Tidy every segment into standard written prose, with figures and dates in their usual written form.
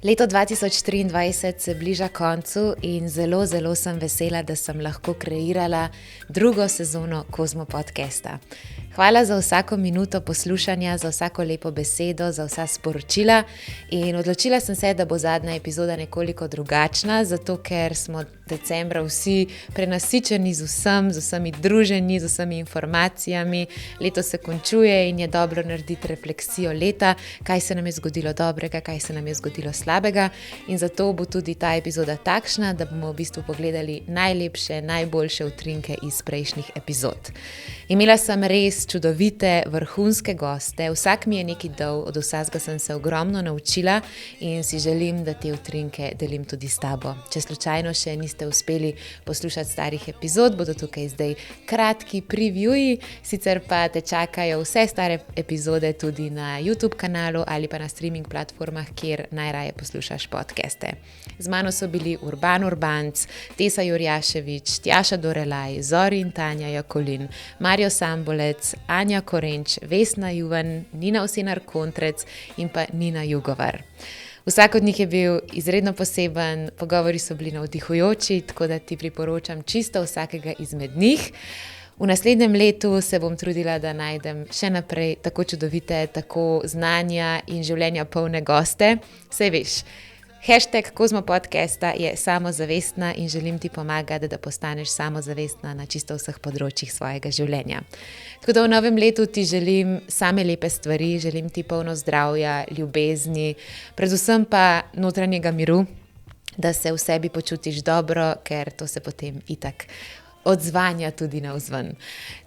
Leto 2023 se bliža koncu in zelo, zelo sem vesela, da sem lahko kreirala drugo sezono Kozmo podcasta. Hvala za vsako minuto poslušanja, za vsako lepo besedo, za vsa sporočila in odločila sem se, da bo zadnja epizoda nekoliko drugačna, zato ker smo decembra vsi prenasičeni z vsemi druženji, z vsemi informacijami. Leto se končuje in je dobro narediti refleksijo leta, kaj se nam je zgodilo dobrega, kaj se nam je zgodilo slabega in zato bo tudi ta epizoda takšna, da bomo v bistvu pogledali najlepše, najboljše utrinke iz prejšnjih epizod. Imela sem res čudovite, vrhunske goste, vsak mi je nekaj dal, od vsega sem se ogromno naučila in si želim, da te utrinke delim tudi s tabo. Če slučajno še niste uspeli poslušati starih epizod, bodo tukaj zdaj kratki previewi, sicer pa te čakajo vse stare epizode tudi na YouTube kanalu ali pa na streaming platformah, kjer najraje poslušaš podcaste. Z mano so bili Urban Urbanc, Tesa Jurjaševič, Tjaša Dorelaj, Zori in Tanja Jakolin, Mario Sambolec, Anja Korenč, Vesna Juvan, Nina Osenar-Kontrec in pa Nina Jugovar. Vsak od njih je bil izredno poseben, pogovori so bili navdihujoči, tako da ti priporočam čisto vsakega izmed njih. V naslednjem letu se bom trudila, da najdem še naprej tako čudovite, tako znanja in življenja polne goste. Saj veš, hashtag Kozmo podcasta je samozavestna in želim ti pomagati, da postaneš samozavestna na čisto vseh področjih svojega življenja. Tako da v novem letu ti želim same lepe stvari, želim ti polno zdravja, ljubezni, predvsem pa notranjega miru, da se v sebi počutiš dobro, ker to se potem itak odzvanja tudi navzven.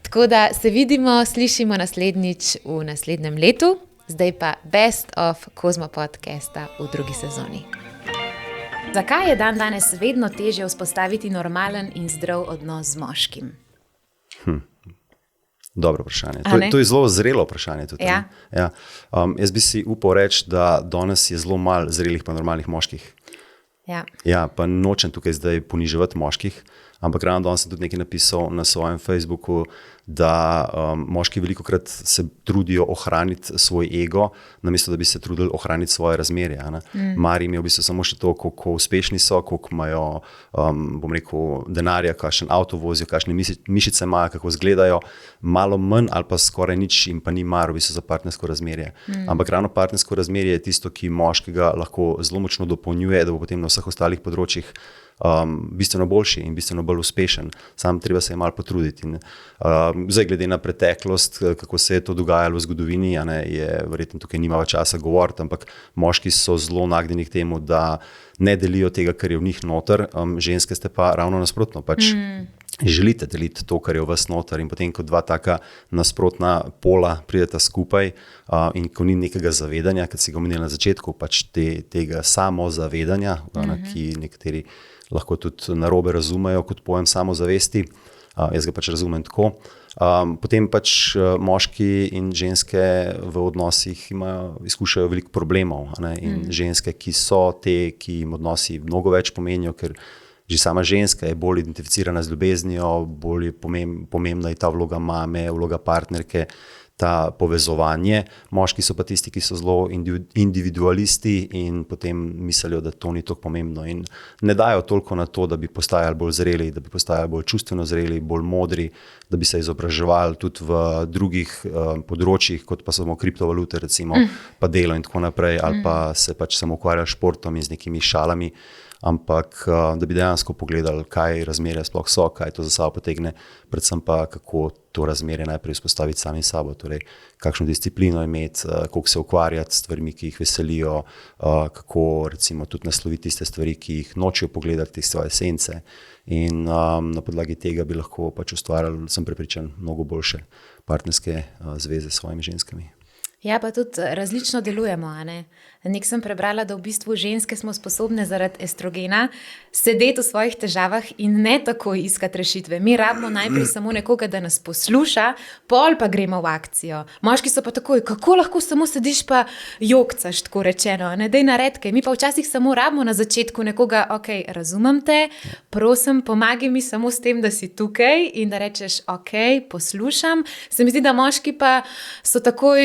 Tako da se vidimo, slišimo naslednjič v naslednjem letu, zdaj pa Best of Kozmo podcasta v drugi sezoni. Zakaj je danes vedno težje vzpostaviti normalen in zdrav odnos z moškim? Dobro vprašanje. To je zelo zrelo vprašanje. Tudi, ja. Ja. Jaz bi si upal reči, da danes je zelo malo zrelih pa normalnih moških. Ja. Ja, pa nočem tukaj zdaj poniževati moških, ampak ravno danes sem tudi nekaj napisal na svojem Facebooku, da moški velikokrat se trudijo ohraniti svoj ego, namesto da bi se trudili ohraniti svoje razmerje. Mari imajo v bistvu samo še to, koliko uspešni so, koliko imajo, bom rekel, denarja, kakšen avto vozijo, kakšne mišice imajo, kako izgledajo, malo manj ali pa skoraj nič in pa ni mar v bistvu za partnersko razmerje. Ampak ravno partnersko razmerje je tisto, ki moškega lahko zelo močno dopolnjuje, da bo potem na vseh ostalih področjih bistveno boljši in bistveno bolj uspešen. Sam treba se je malo potruditi. Zdaj, glede na preteklost, kako se je to dogajalo v zgodovini, je verjetno tukaj nimava časa govoriti, ampak moški so zelo nagnjeni k temu, da ne delijo tega, kar je v njih noter, ženske ste pa ravno nasprotno, želite deliti to, kar je v vas noter in potem, ko dva taka nasprotna pola prideta skupaj in ko ni nekega zavedanja, kot si ga omenila na začetku, tega samozavedanja, ki nekateri lahko tudi narobe razumejo kot pojem samozavesti, jaz ga razumem tako. Potem moški in ženske v odnosih izkušajo veliko problemov in ženske, ki so te, ki jim odnosi mnogo več pomenijo, ker že sama ženska je bolj identificirana z ljubeznijo, bolj je pomembna je ta vloga mame, vloga partnerke, ta povezovanje. Moški so pa tisti, ki so zelo individualisti in potem mislijo, da to ni tako pomembno in ne dajo toliko na to, da bi postajali bolj zreli, da bi postajali bolj čustveno zreli, bolj modri, da bi se izobraževali tudi v drugih področjih, kot pa samo kriptovalute recimo, pa delo in tako naprej, ali pa se samo ukvarjali s športom in z nekimi šalami, ampak da bi dejansko pogledali, kaj razmerja sploh so, kaj to za sabo potegne, predvsem pa kako to razmerje najprej vzpostaviti sami sabo, torej kakšno disciplino imeti, koliko se ukvarjati s stvarmi, ki jih veselijo, kako recimo tudi nasloviti tiste stvari, ki jih nočejo pogledati, svoje sence in na podlagi tega bi lahko ustvarjali, sem prepričan, mnogo boljše partnerske zveze s svojimi ženskami. Ja, pa tudi različno delujemo, a ne? Nek sem prebrala, da v bistvu ženske smo sposobne zaradi estrogena sedeti v svojih težavah in ne tako iskati rešitve. Mi rabimo najprej samo nekoga, da nas posluša, pol pa gremo v akcijo. Moški so pa takoj, kako lahko samo sediš pa jokcaš, tako rečeno, ne? Daj nared kaj. Mi pa včasih samo rabimo na začetku nekoga, ok, razumem te, prosim, pomagaj mi samo s tem, da si tukaj in da rečeš, ok, poslušam. Se mi zdi, da moški pa so tako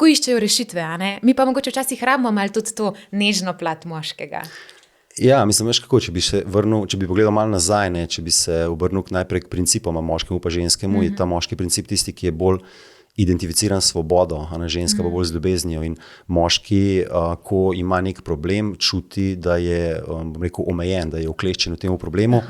iščejo rešitve, a ne? Mi pa mogoče včasih rabimo malo tudi to nežno plat moškega. Ja, mislim, veš kako, če bi pogledal malo nazaj, ne, če bi se obrnil najprej k principoma moškemu pa ženskemu, je ta moški princip tisti, ki je bolj identificiran s svobodo, a ne ženska pa bolj z ljubeznijo. In moški, ko ima nek problem, čuti, da je omejen, da je ukleščen v tem problemu.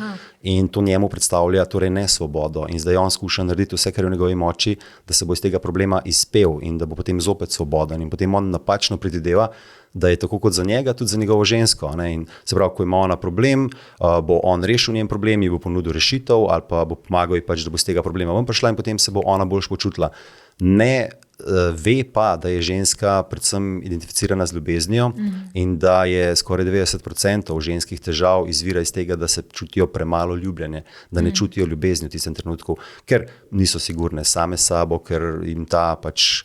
In to njemu predstavlja torej nesvobodo. In zdaj on skuša narediti vse, kar je v njegovi moči, da se bo iz tega problema izpel in da bo potem zopet svoboden. In potem on napačno predvideva, da je tako kot za njega, tudi za njegovo žensko. Ne? In se pravi, ko ima ona problem, bo on rešil njen problem, ji bo ponudil rešitev ali pa bo pomagal ji pač, da bo iz tega problema ven prišla in potem se bo ona boljš počutila. Ne ve pa, da je ženska predvsem identificirana z ljubeznijo in da je skoraj 90% ženskih težav izvira iz tega, da se čutijo premalo ljubljene, da ne čutijo ljubezni v tistem trenutku, ker niso sigurne same sabo, ker jim ta pač,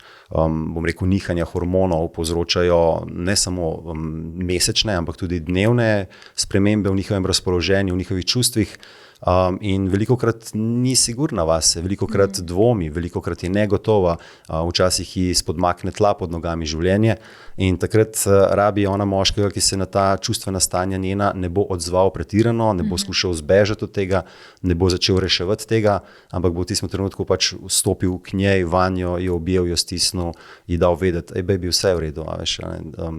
nihanja hormonov povzročajo ne samo mesečne, ampak tudi dnevne spremembe v njihovem razpoloženju, v njihovih čustvih. In velikokrat ni sigurna vase, velikokrat dvomi, velikokrat je negotova, včasih ji spodmakne tla pod nogami življenje in takrat rabi ona moškega, ki se na ta čustvena stanja njena ne bo odzval pretirano, ne bo skušal zbežati od tega, ne bo začel reševati tega, ampak bo v tistem trenutku pač stopil k njej, vanjo, jo objel, jo stisnil, ji dal vedeti, baby, vse je v redu, veš,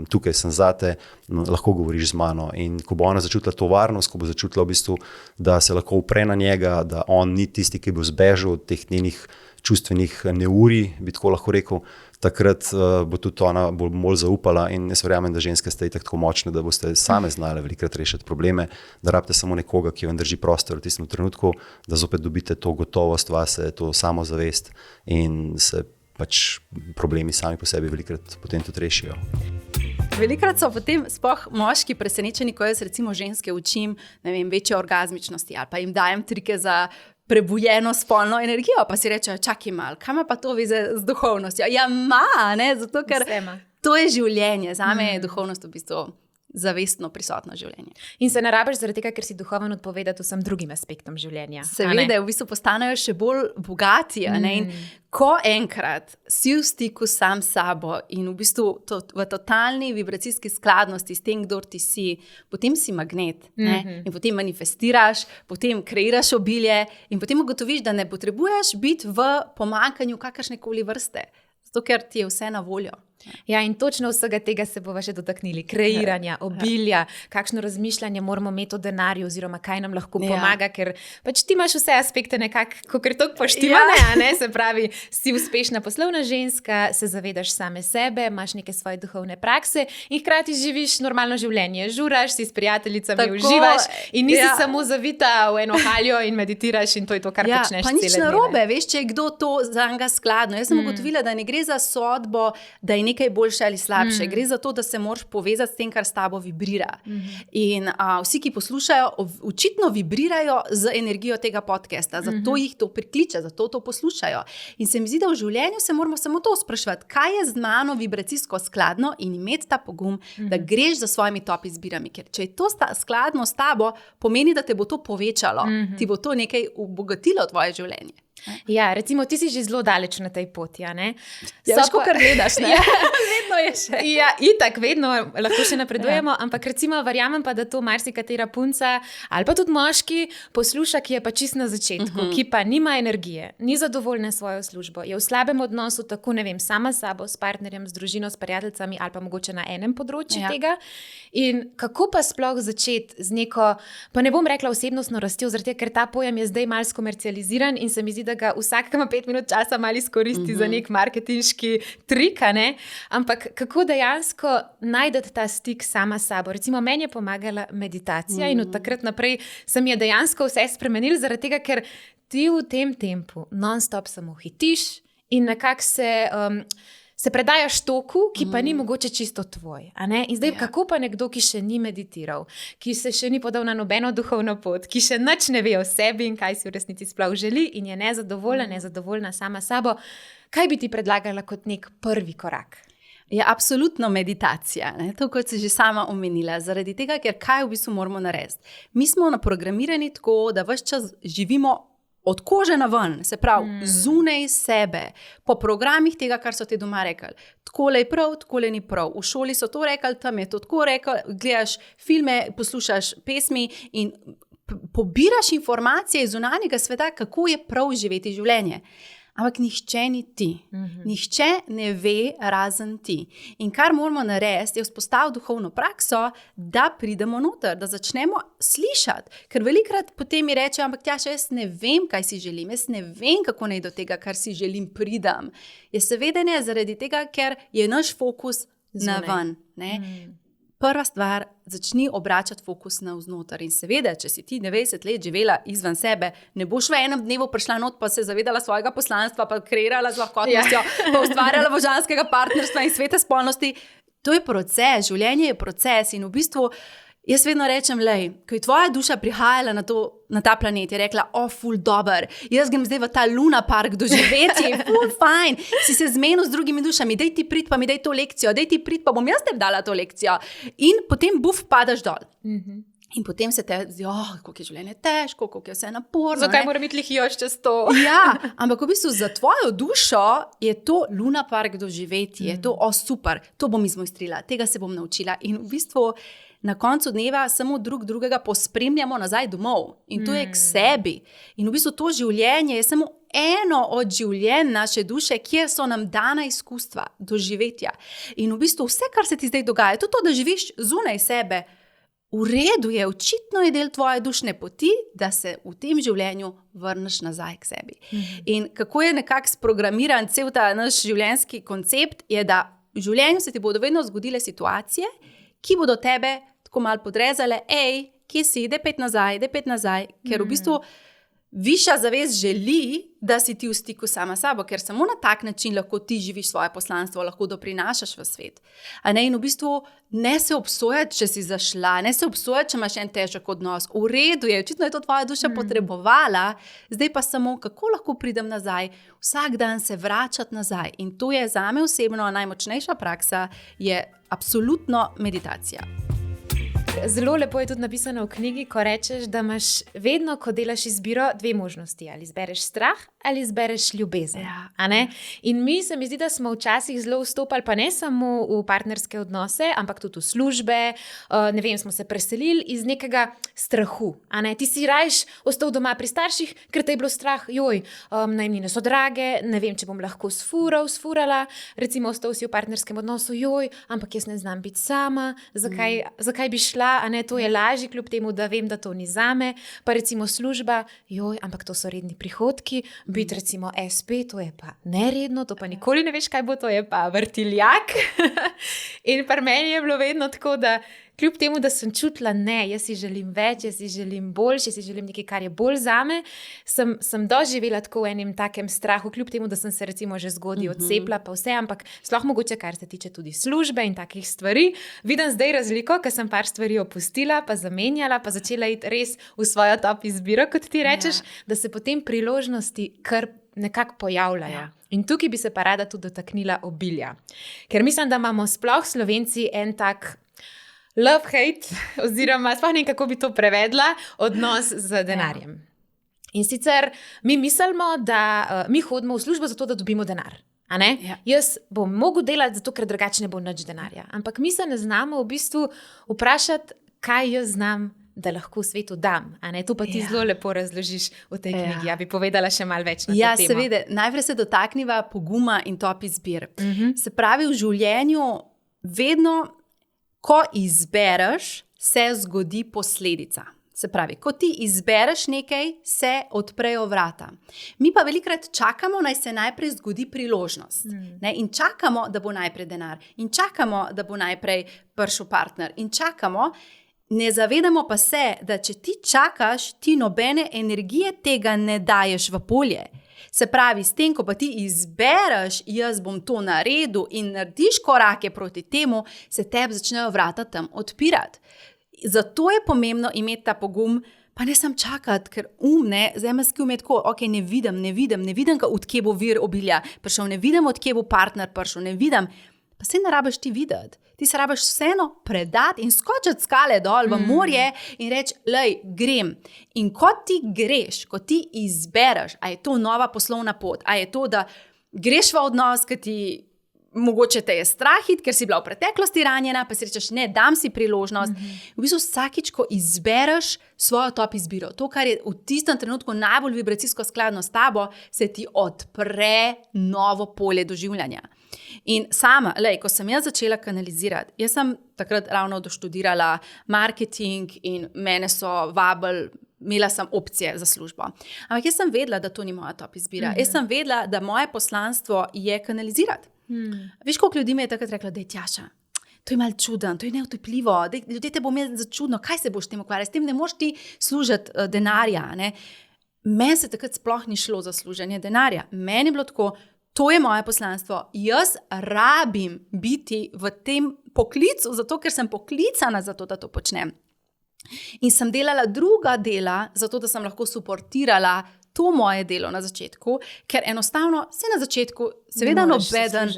tukaj sem zate, lahko govoriš z mano. In ko bo ona začutila to varnost, ko bo začutila v bistvu, da se lahko upre na njega, da on ni tisti, ki bo zbežal od teh njenih čustvenih neurij, bi tako lahko rekel, takrat bo tudi ona bolj zaupala in jaz verjamem, da ženske ste tako močne, da boste same znale velikrat rešiti probleme, da rabite samo nekoga, ki vam drži prostor v tistem trenutku, da zopet dobite to gotovost vase, to samozavest in se pač problemi sami po sebi velikrat potem tudi rešijo. Velikrat so potem sploh moški presenečeni, ko jaz recimo ženske učim, ne vem, večje orgazmičnosti ali pa jim dajem trike za prebujeno spolno energijo, pa si rečejo, čakaj malo, kaj ima pa to veze z duhovnostjo? Ja, ne, zato ker to je življenje, zame je duhovnost v bistvu zavestno prisotno življenje. In se ne rabiš zaradi tega, ker si duhoven odpovedati vsem drugim aspektom življenja. Seveda, v bistvu postanejo še bolj bogati, ne? In ko enkrat si v stiku sam s sabo in v bistvu v totalni vibracijski skladnosti s tem, kdor ti si, potem si magnet, ne? In potem manifestiraš, potem kreiraš obilje in potem ugotoviš, da ne potrebuješ biti v pomanjkanju kakršnekoli vrste, zato ker ti je vse na voljo. Ja, in točno vsega tega se bova še dotaknili. Kreiranja, obilja, kakšno razmišljanje moramo imeti o denarju oziroma kaj nam lahko pomaga, ker pač ti imaš vse aspekte nekako, kakor to poštivane, ne? Se pravi, si uspešna poslovna ženska, se zavedaš same sebe, imaš neke svoje duhovne prakse in hkrati živiš normalno življenje. Žuraš, si s prijateljicami, uživaš in nisi samo zavita v eno haljo in meditiraš in to je to, kar počneš cele dneve. Pa nič narobe, veš, če je kdo to zanj skladno. Jaz sem ugotovila, da ne gre za sodbo, da je nekaj boljše ali slabše. Gre za to, da se moraš povezati s tem, kar s tabo vibrira. In vsi, ki poslušajo, očitno vibrirajo z energijo tega podcasta. Zato jih to prikliče, zato to poslušajo. In se mi zdi, da v življenju se moramo samo to spraševati, kaj je z mano vibracijsko skladno in imeti ta pogum, da greš za svojimi top izbirami. Ker če je to skladno s tabo, pomeni, da te bo to povečalo. Ti bo to nekaj obogatilo tvoje življenje. Ja, recimo, ti si že zelo daleč na tej poti, a ne? Ja, veš, kar gledaš, ne? Ja, vedno je še. Ja, itak, vedno lahko še napredujemo, ampak recimo verjamem pa, da to marsikatera punca ali pa tudi moški posluša, ki je pa čist na začetku, ki pa nima energije, ni zadovoljna s svojo službo, je v slabem odnosu, tako ne vem, sama s sabo, s partnerjem, s družino, s prijateljicami ali pa mogoče na enem področju tega. In kako pa sploh začeti z neko, pa ne bom rekla osebnostno rastjo, zaradi tega, ker ta pojem je zdaj malo skomercializiran in se mi zdi, da ga vsak ima 5 minut časa malo izkoristi za nek marketinški trik, ne? Ampak kako dejansko najdeti ta stik sama s sabo? Recimo, meni je pomagala meditacija in od takrat naprej se mi je dejansko vse spremenilo, zaradi tega, ker ti v tem tempu non-stop samo hitiš in nekako se predajaš toku, ki pa ni mogoče čisto tvoj. A ne? In zdaj, kako pa nekdo, ki še ni meditiral, ki se še ni podal na nobeno duhovno pot, ki še nič ne ve o sebi in kaj si v resnici sploh želi in je nezadovoljna sama sabo, kaj bi ti predlagala kot nek prvi korak? Je absolutno meditacija, ne? To, kot si že sama omenila, zaradi tega, ker kaj v bistvu moramo narediti. Mi smo naprogramirani tako, da ves čas živimo od kože na ven, se pravi, zunaj sebe, po programih tega, kar so ti doma rekli. Takole je prav, takole ni prav. V šoli so to rekli, tam je to tako rekli, gledaš filme, poslušaš pesmi in pobiraš informacije iz zunanjega sveta, kako je prav živeti življenje. Ampak nihče ni ti. Nihče ne ve razen ti. In kar moramo narediti, je vzpostaviti duhovno prakso, da pridemo noter, da začnemo slišati. Ker velikrat potem mi reče, ampak Tjaša, jaz ne vem, kaj si želim, jaz ne vem, kako naj do tega, kar si želim, pridem. Je seveda ne zaradi tega, ker je naš fokus na ven. Prva stvar, začni obračati fokus na vznoter. In seveda, če si ti 90 let živela izven sebe, ne boš v enem dnevu prišla not, pa se zavedala svojega poslanstva, pa kreirala z lahkotnostjo, pa ustvarjala božanskega partnerstva in svete spolnosti. To je proces, življenje je proces in v bistvu jaz vedno rečem, ko je tvoja duša prihajala na ta planet, je rekla, ful dober, jaz grem zdaj v ta Luna Park doživeti, ful fajn, si se zmenil z drugimi dušami, daj ti prid, pa mi daj to lekcijo, daj ti prid, pa bom jaz tebi dala to lekcijo. In potem padaš dol. In potem se te zdi, kako je življenje težko, kako je vse naporno. Zakaj mora biti lihijoč čez to? Ja, ampak v bistvu za tvojo dušo je to Luna Park doživeti, je to, super, to bom izmojstrila, tega se bom naučila. In v bistvu na koncu dneva samo drugega pospremljamo nazaj domov. In to je k sebi. In v bistvu to življenje je samo eno od življenj naše duše, kjer so nam dana izkustva, doživetja. In v bistvu vse, kar se ti zdaj dogaja, to, da živiš zunaj sebe, v redu je, očitno je del tvoje dušne poti, da se v tem življenju vrneš nazaj k sebi. In kako je nekako sprogramiran cel ta naš življenjski koncept, je, da v življenju se ti bodo vedno zgodile situacije, ki bodo tebe tako malo podrezale, kje si, daj pet nazaj, ker v bistvu višja zavest želi, da si ti v stiku sama s sabo, ker samo na tak način lahko ti živiš svoje poslanstvo, lahko doprinašaš v svet. In v bistvu ne se obsojati, če si zašla, ne se obsojati, če imaš en težek odnos. V redu je, očitno je to tvoja duša potrebovala, zdaj pa samo, kako lahko pridem nazaj, vsak dan se vračati nazaj. In to je zame osebno najmočnejša praksa, je absolutno meditacija. Zelo lepo je tudi napisano v knjigi, ko rečeš, da imaš vedno, ko delaš izbiro, dve možnosti. Ali izbereš strah, ali izbereš ljubezen. In mi se mi zdi, da smo včasih zelo vstopali, pa ne samo v partnerske odnose, ampak tudi v službe. Ne vem, smo se preselili iz nekega strahu. Ti si rajš ostal doma pri starših, ker te je bilo strah, najemnine so drage, ne vem, če bom lahko sfurala. Recimo, ostal si v partnerskem odnosu, ampak jaz ne znam biti sama, zakaj bi šla? To je lažje, kljub temu, da vem, da to ni zame. Pa recimo služba, ampak to so redni prihodki, biti recimo SP, to je pa neredno, to pa nikoli ne veš, kaj bo, to je pa vrtiljak. In pri meni je bilo vedno tako, da kljub temu, da sem čutila, jaz si želim več, jaz si želim boljše, jaz si želim nekaj, kar je bolj zame, sem doživela tako v enem takem strahu, kljub temu, da sem se recimo že zgodaj odcepila, pa vse, ampak sploh mogoče, kar se tiče tudi službe in takih stvari. Vidim zdaj razliko, ker sem par stvari opustila, pa zamenjala, pa začela iti res v svojo top izbiro, kot ti rečeš, da se potem priložnosti kar nekako pojavljajo. In tukaj bi se pa rada tudi dotaknila obilja. Ker mislim, da imamo sploh Slovenci en tak love-hate, oziroma sploh ne vem, kako bi to prevedla, odnos z denarjem. In sicer mi mislimo, da mi hodimo v službo zato, da dobimo denar. Jaz bom mogel delati zato, ker drugače ne bo nič denarja. Ampak mi se ne znamo v bistvu vprašati, kaj jaz znam, da lahko v svetu dam. To pa ti zelo lepo razložiš v tej knjigi. Ja, bi povedala še malo več na to temo. Seveda. Najprej se dotakniva poguma in top izbir. Se pravi, v življenju vedno, ko izbereš, se zgodi posledica. Se pravi, ko ti izbereš nekaj, se odprejo vrata. Mi pa velikokrat čakamo, naj se najprej zgodi priložnost. In čakamo, da bo najprej denar. In čakamo, da bo najprej prišel partner. In čakamo, ne zavedamo pa se, da če ti čakaš, ti nobene energije tega ne daješ v polje. Se pravi, s tem, ko pa ti izbereš, jaz bom to naredil in narediš korake proti temu, se tebi začnejo vrata tam odpirati. Zato je pomembno imeti ta pogum, pa ne sam čakati, ker zemeljski je tako, ne vidim, odkje bo vir obilja prišel, ne vidim, odkje bo partner prišel, ne vidim. Pa se ne rabiš ti videti. Ti se rabiš vseeno predati in skočiti skale dol v morje in reči, lej, grem. In ko ti greš, ko ti izbereš, a je to nova poslovna pot, a je to, da greš v odnos, ki ti mogoče te je strah iti, ker si bila v preteklosti ranjena, pa si rečeš, ne, dam si priložnost. V bistvu vsakič, ko izbereš svojo top izbiro, to, kar je v tistem trenutku najbolj vibracijsko skladno s tabo, se ti odpre novo polje doživljanja. In sama, ko sem jaz začela kanalizirati, jaz sem takrat ravno doštudirala marketing in mene so vabili, imela sem opcije za službo. Ampak jaz sem vedela, da to ni moja top izbira. Jaz sem vedela, da moje poslanstvo je kanalizirati. Veš, koliko ljudi mi je takrat rekla, da je Tjaša, to je malo čuden, to je neutepljivo, ljudje te bo imeli za čudno, kaj se boš tem ukvarjati, s tem ne moš ti služiti denarja. Ne? Meni se takrat sploh ni šlo za služenje denarja. Meni je bilo tako, to je moje poslanstvo, jaz rabim biti v tem poklicu, zato ker sem poklicana za to, da to počnem. In sem delala druga dela, zato da sem lahko suportirala to moje delo na začetku, ker enostavno se na začetku seveda nobeden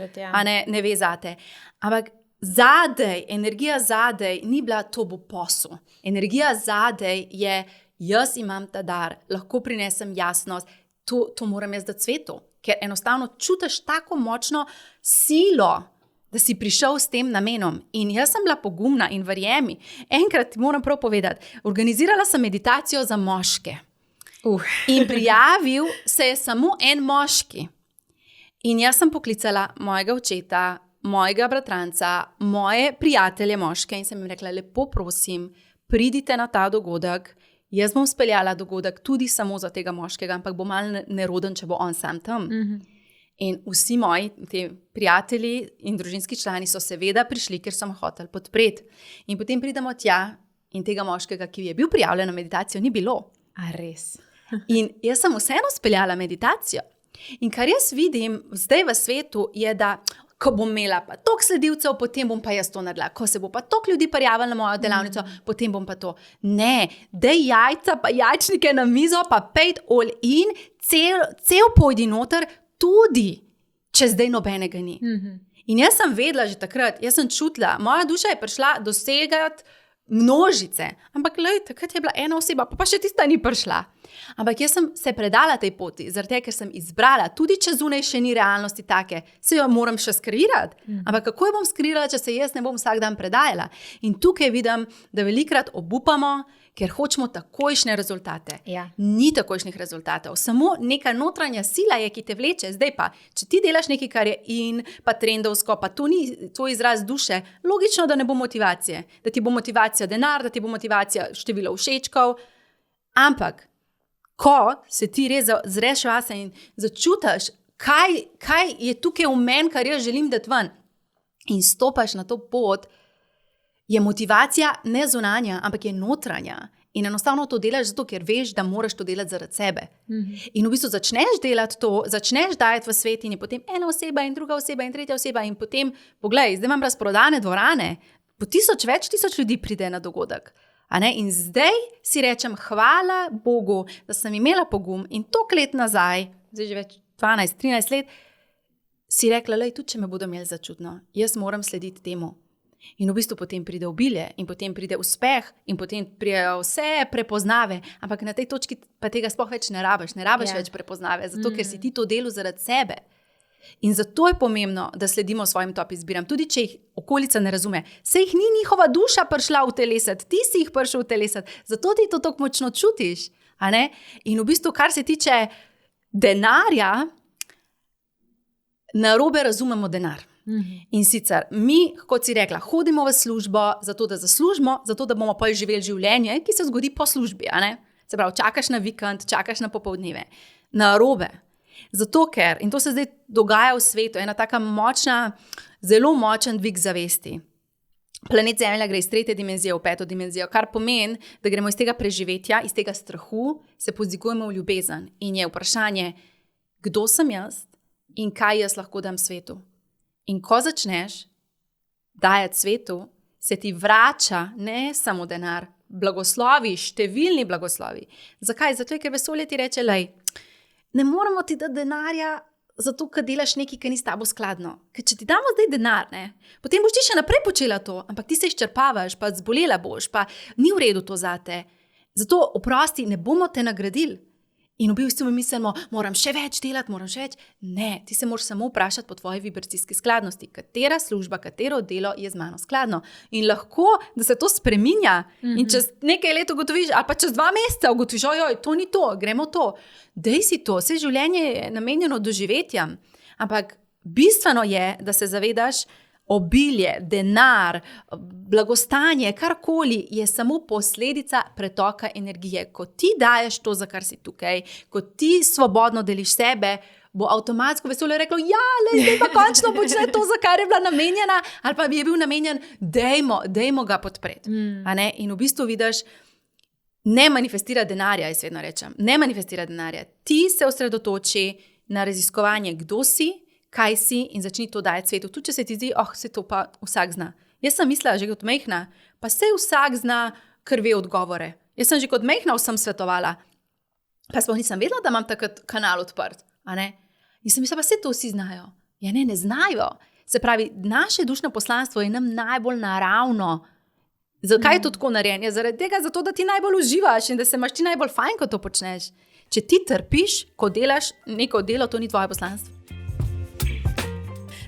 ne ve zate. Ampak zadej, energija zadej ni bila, to bo posel. Energija zadej je, jaz imam ta dar, lahko prinesem jasnost, to moram jaz dati svetu. Ker enostavno čutiš tako močno silo, da si prišel s tem namenom. In jaz sem bila pogumna in verjemi. Enkrat moram prav povedati, organizirala sem meditacijo za moške. In prijavil se je samo en moški. In jaz sem poklicala mojega očeta, mojega bratranca, moje prijatelje moške in sem jim rekla, lepo prosim, pridite na ta dogodek. Jaz bom speljala dogodek tudi samo za tega moškega, ampak bo malo neroden, če bo on sam tam. In vsi moji prijatelji in družinski člani so seveda prišli, ker so me hoteli podpreti. In potem pridemo tja in tega moškega, ki je bil prijavljen na meditacijo, ni bilo. A res? In jaz sem vseeno speljala meditacijo. In kar jaz vidim zdaj v svetu je, da ko bom imela pa toliko sledilcev, potem bom pa jaz to naredila. Ko se bo pa toliko ljudi prijavilo na mojo delavnico, potem bom pa to. Ne, daj jajca pa jajčnike na mizo, pa pejt all in, cel pojdi noter, tudi če zdaj nobenega ni. In jaz sem vedela že takrat, jaz sem čutila, moja duša je prišla dosegati množice, ampak takrat je bila ena oseba, pa še tista ni prišla. Ampak jaz sem se predala tej poti, zaradi tega, ker sem izbrala, tudi če zunaj še ni realnosti take, se jo moram še skreirati. Ampak kako jo bom skreirala, če se jaz ne bom vsak dan predajala? In tukaj vidim, da velikrat obupamo, ker hočemo takojšnje rezultate. Ja. Ni takojšnjih rezultatov, samo neka notranja sila je, ki te vleče. Zdaj pa, če ti delaš nekaj, kar je in, pa trendovsko, pa to ni tvoj izraz duše, logično, da ne bo motivacije. Da ti bo motivacija denar, da ti bo motivacija število všečkov. Ampak, ko se ti res zreš vase in začutiš, kaj je tukaj v meni, kar jaz želim dati ven, in stopaš na to pot, je motivacija ne zunanja, ampak je notranja. In enostavno to delaš zato, ker veš, da moraš to delati zaradi sebe. In v bistvu začneš delati to, začneš dajati v svet in je potem ena oseba in druga oseba in tretja oseba in potem, poglej, zdaj imam razprodane dvorane, po več tisoč ljudi pride na dogodek. In zdaj si rečem, hvala Bogu, da sem imela pogum in toliko let nazaj, zdaj že več 12-13 let, si rekla, tudi če me bodo imeli za čudno, jaz moram slediti temu. In v bistvu potem pride obilje in potem pride uspeh in potem pridejo vse prepoznave, ampak na tej točki pa tega sploh več ne rabiš več prepoznave, zato ker si ti to delal zaradi sebe. In zato je pomembno, da sledimo svojim top izbiram, tudi če jih okolica ne razume. Saj jih ni njihova duša prišla v telesati, ti si jih prišel v telesati, zato ti to tako močno čutiš. In v bistvu, kar se tiče denarja, narobe razumemo denar. In sicer mi, kot si rekla, hodimo v službo, zato da zaslužimo, zato da bomo pa živeli življenje, ki se zgodi po službi. Se pravi, čakaš na vikend, čakaš na popoldneve. Narobe. Zato ker, in to se zdaj dogaja v svetu, ena taka močna, zelo močen dvig zavesti. Planet Zemlja gre iz 3. dimenzije v 5. dimenzijo, kar pomeni, da gremo iz tega preživetja, iz tega strahu, se pozigujemo v ljubezen. In je vprašanje, kdo sem jaz in kaj jaz lahko dam svetu. In ko začneš dajati svetu, se ti vrača ne samo denar, blagoslovi, številni blagoslovi. Zakaj? Zato, ker vesolje ti reče, ne moramo ti dati denarja zato, ker delaš nekaj, kar ni s tabo skladno. Ker če ti damo zdaj denar, potem boš ti še naprej počela to, ampak ti se izčrpavaš, pa zbolela boš, pa ni v redu to zate. Zato, oprosti, ne bomo te nagradili. In v bistvu mi mislimo, moram še več delati, moram še več. Ne, ti se moraš samo vprašati po tvoji vibracijski skladnosti, katera služba, katero delo je z mano skladno. In lahko, da se to spreminja in čez nekaj let ugotoviš, ali pa čez 2 meseca ugotoviš, ojoj, to ni to, gremo to. Dej si to, vse življenje je namenjeno doživetjem. Ampak bistveno je, da se zavedaš, obilje, denar, blagostanje, karkoli je samo posledica pretoka energije. Ko ti daješ to, za kar si tukaj, ko ti svobodno deliš sebe, bo avtomatsko vesolje reklo, ja, zdaj pa končno počne to, za kar je bila namenjena, ali pa bi je bil namenjen, dejmo ga podpreti. In v bistvu vidiš, ne manifestira denarja, jaz vedno rečem, ne manifestira denarja. Ti se osredotoči na raziskovanje, kdo si, kaj si in začni to dajati svetu. Tudi če se ti zdi, se to pa vsak zna. Jaz sem mislila že kot majhna, pa se vsak zna, ker ve odgovore. Jaz sem že kot majhna vsem svetovala. Pa sploh nisem vedela, da imam takrat kanal odprt. In sem mislila, pa se to vsi znajo. Ja ne znajo. Se pravi, naše dušno poslanstvo je nam najbolj naravno. Zakaj je to tako narejeno? Zaradi tega, zato da ti najbolj uživaš in da se imaš ti najbolj fajn, ko to počneš. Če ti trpiš, ko delaš neko delo, to ni tvoje poslanstvo.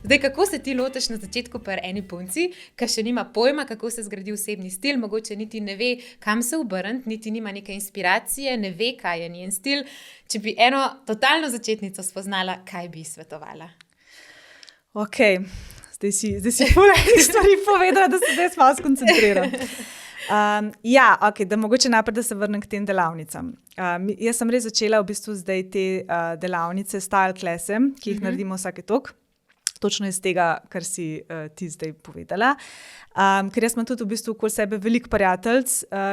Zdaj, kako se ti lotiš na začetku pri eni punci, ki še nima pojma, kako se zgradi osebni stil, mogoče niti ne ve, kam se obrniti, niti nima neke inspiracije, ne ve, kaj je njen stil. Če bi eno totalno začetnico spoznala, kaj bi svetovala? Ok, zdaj si enih stvari povedala, da se zdaj malo skoncentriram. Da mogoče najprej, da se vrnem k tem delavnicam. Jaz sem res začela v bistvu zdaj te delavnice, style classe, ki jih naredimo vsake toliko. Točno iz tega, kar si ti zdaj povedala. Ker jaz imam tudi v bistvu okoli sebe veliko prijateljic,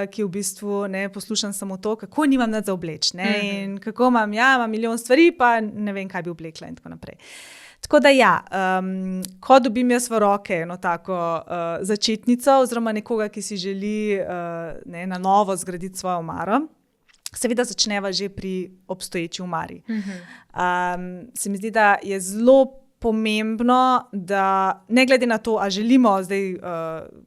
ki v bistvu poslušam samo to, kako nimam nič za obleči. In kako imam milijon stvari, pa ne vem, kaj bi oblekla in tako naprej. Tako da ko dobim jaz v roke eno tako začetnico oziroma nekoga, ki si želi na novo zgraditi svojo omaro, seveda začneva že pri obstoječi omari. Se mi zdi, da je zelo pomembno, da ne glede na to, a želimo zdaj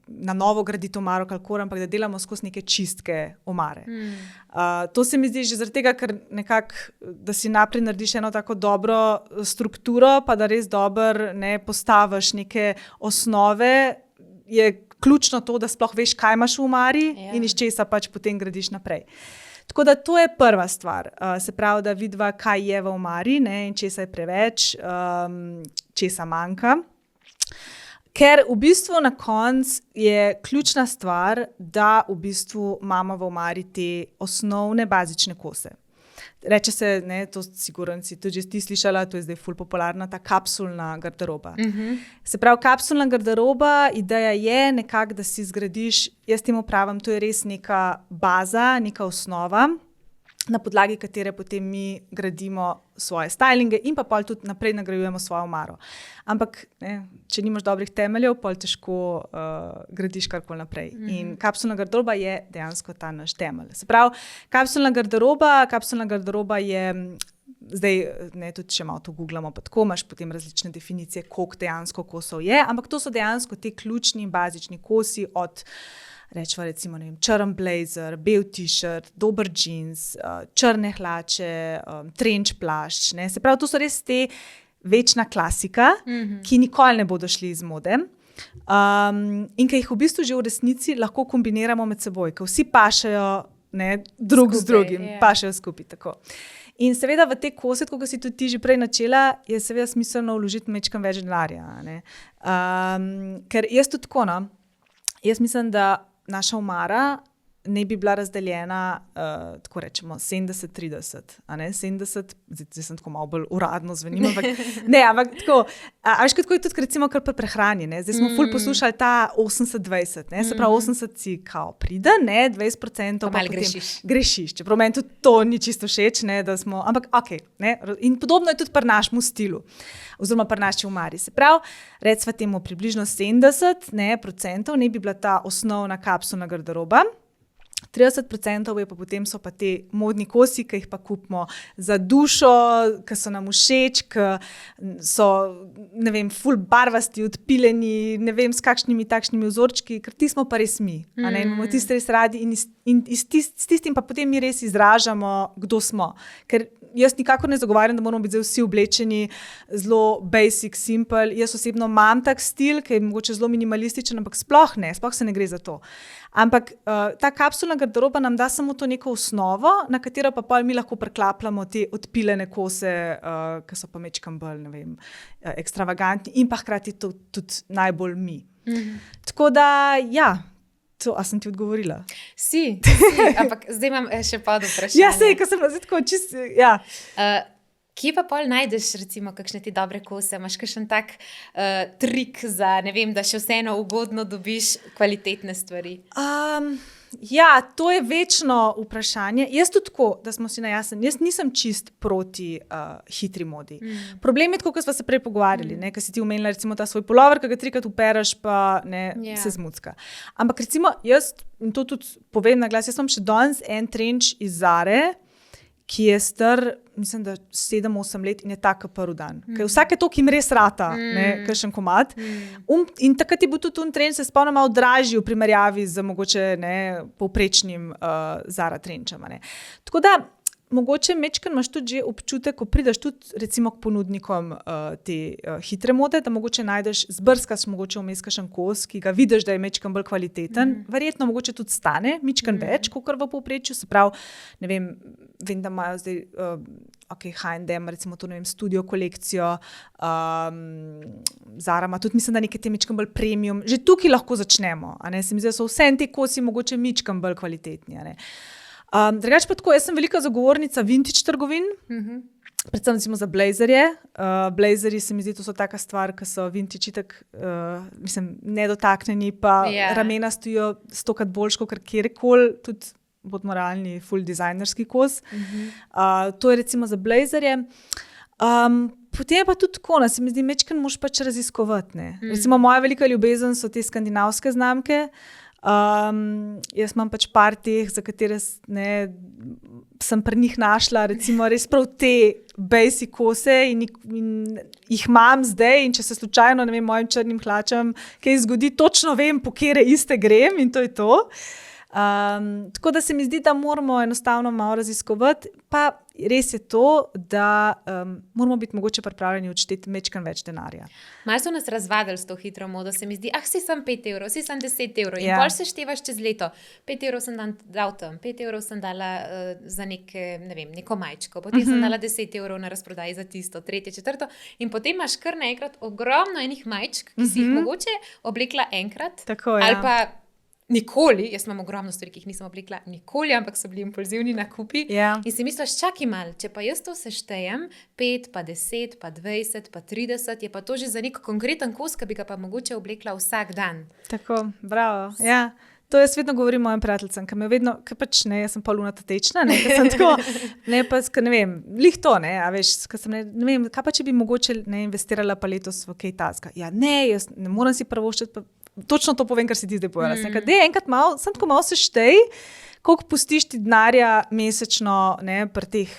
na novo graditi omaro, ampak da delamo skozi neke čistke omare. To se mi zdi že zaradi tega, ker nekako, da si naprej narediš eno tako dobro strukturo, pa da res dobro postaviš neke osnove, je ključno to, da sploh veš, kaj imaš v omari in iz česa pač potem gradiš naprej. Tako da to je prva stvar, se pravi, da vidiva, kaj je v omari in česa je preveč, česa manjka. Ker v bistvu na koncu je ključna stvar, da v bistvu imamo v omari te osnovne bazične kose. Reče se, to sigurno si tudi ti slišala, to je zdaj ful popularna, ta kapsulna garderoba. Se pravi, kapsulna garderoba, ideja je nekako, da si zgradiš, jaz temu pravim, to je res neka baza, neka osnova, na podlagi katere potem mi gradimo svoje stylinge in pa pol tudi naprej nagrajujemo svojo omaro. Ampak, če nimaš dobrih temeljev, pol težko gradiš karkoli naprej. In kapsulna garderoba je dejansko ta naš temelj. Se pravi, kapsulna garderoba je, zdaj tudi če malo to googlamo, pa tako imaš potem različne definicije, koliko dejansko kosov je, ampak to so dejansko te ključni in bazični kosi od rečeva recimo, črn blazer, bel t-shirt, dober jeans, črne hlače, trenč plašč. Se pravi, to so res te večna klasika, ki nikoli ne bodo šli iz mode. In ki jih v bistvu že v resnici lahko kombiniramo med seboj, ker vsi pašejo drug z drugim, pašejo skupaj. Tako. In seveda v te kose, kot si tudi ti že prej načela, je seveda smiselno vložiti majčkeno več denarja. Ker jaz tudi tako, jaz mislim, da naša omara ne bi bila razdeljena, tako rečemo, 70-30. 70, zdaj sem tako malo bolj uradno zvenim, ampak tako, veš, kako je tudi recimo kar pri prehrani, zdaj smo ful poslušali ta 80-20, se pravi 80 si kao pride, 20% pa potem grešiš, čeprav meni tudi to ni čisto všeč, da smo, ampak okej, in podobno je tudi pri našemu stilu, oziroma pri naši omari. Se pravi, recimo temu približno 70% ne bi bila ta osnovna kapsulna garderoba. 30% je pa potem so pa te modni kosi, ki jih pa kupimo za dušo, ki so nam všeč, ki so, ne vem, ful barvasti, odpiljeni, ne vem, s kakšnimi takšnimi vzorčki, ker ti smo pa res mi. Imamo tiste res radi in s tistim pa potem mi res izražamo, kdo smo. Ker jaz nikakor ne zagovarjam, da moramo biti vsi oblečeni zelo basic, simple. Jaz osebno imam tak stil, ki je mogoče zelo minimalističen, ampak sploh se ne gre za to. Ampak ta kapsulna garderoba nam da samo to neko osnovo, na katero pa pol mi lahko preklapljamo te odpiljene kose, ki so pa mečkam bolj, ne vem, ekstravagantni in pa hkrati tudi najbolj mi. Tako da, ja, a sem ti odgovorila? Si, ampak zdaj imam še pod vprašanje. Ja, sej, ko sem zdaj tako čist, ja. Kje pa pol najdeš, recimo, kakšne ti dobre kose? Imaš kakšen tak trik za, ne vem, da še vseeno ugodno dobiš kvalitetne stvari? Ja, to je večno vprašanje. Jaz tudi tako, da smo si na jasen, jaz nisem čist proti hitri modi. Problem je tako, kot smo se prej pogovarjali, ker si ti omenila recimo ta svoj pulover, ki ga 3-krat upereš, pa se zmucka. Ampak recimo jaz, in to tudi povem na glas, jaz sem še danes en trenč iz Zare, ki je star, mislim, da 7-8 let in je tak prvi dan. Ker vsake toliko jim res rata, kakšen komad. In takrat je bil tudi trenč, se spomnim, malo dražji v primerjavi z mogoče povprečnim Zara trenčem. Tako da, mogoče mečkaj imaš tudi že občutek, ko prideš tudi recimo k ponudnikom te hitre mode, da mogoče najdeš, zbrskaš mogoče vmes kakšen kos, ki ga vidiš, da je mečkaj bolj kvaliteten, verjetno mogoče tudi stane mečkaj več, kakor v povprečju, se pravi, ne vem da imajo zdaj H&M, recimo to, ne vem, studio kolekcijo, Zara ima tudi, mislim, da nekaj te mečkaj bolj premium, že tukaj lahko začnemo, se mi zdi, da so vse te kosi mogoče mečkaj bolj kvalitetni, drugače pa tako, jaz sem velika zagovornica vintage trgovin, predvsem recimo za blazerje. Blazerji se mi zdi, to so taka stvar, ki so vintage itak, nedotaknjeni, pa ramena stojijo 100-krat boljš, kot kjerkoli, tudi bodimo realni, full dizajnerski kos. To je recimo za blazerje. Potem je pa tudi tako, se mi zdi, mečken moš pač raziskovati. Recimo moja velika ljubezen so te skandinavske znamke. Jaz imam pač par teh, za katere sem pri njih našla recimo res prav te basic kose in jih imam zdaj in če se slučajno, ne vem, mojim črnim hlačam kaj zgodi, točno vem, po kere iste grem in to je to. Tako da se mi zdi, da moramo enostavno malo raziskovati, pa res je to, da moramo biti mogoče pripravljeni odšteti mečkan več denarja. Malo so nas razvadili s to hitro modo, se mi zdi, si sem 5 evrov, si sem 10 evrov in pol se števaš čez leto. 5 evrov sem dal tam, 5 evrov sem dala za neko majčko, potem sem dala 10 evrov na razprodaji za tisto, 3., 4. in potem imaš kar naenkrat ogromno enih majčk, ki si jih mogoče oblekla enkrat, tako, ali pa nikoli, jaz imam ogromno stvari, ki jih nisem oblekla nikoli, ampak so bili impulzivni nakupi. In si misliš, čakaj malo, če pa jaz to seštejem, 5, pa 10, pa 20, pa 30, je pa to že za nek konkreten kos, ki bi ga pa mogoče oblekla vsak dan. Tako, bravo. Ja, to jaz vedno govorim mojim prijateljcem, ki me vedno, ker pač jaz sem pa lunatečna, ker sem tako, ne vem, lih to, a veš, ne vem, kaj pa če bi mogoče investirala pa letos v kaj taska. Ja, jaz ne moram si prvoščiti, pa točno to povem, kar si ti zdaj povedala. Dej enkrat malo, sem tako malo seštej, koliko pustiš ti denarja mesečno pri teh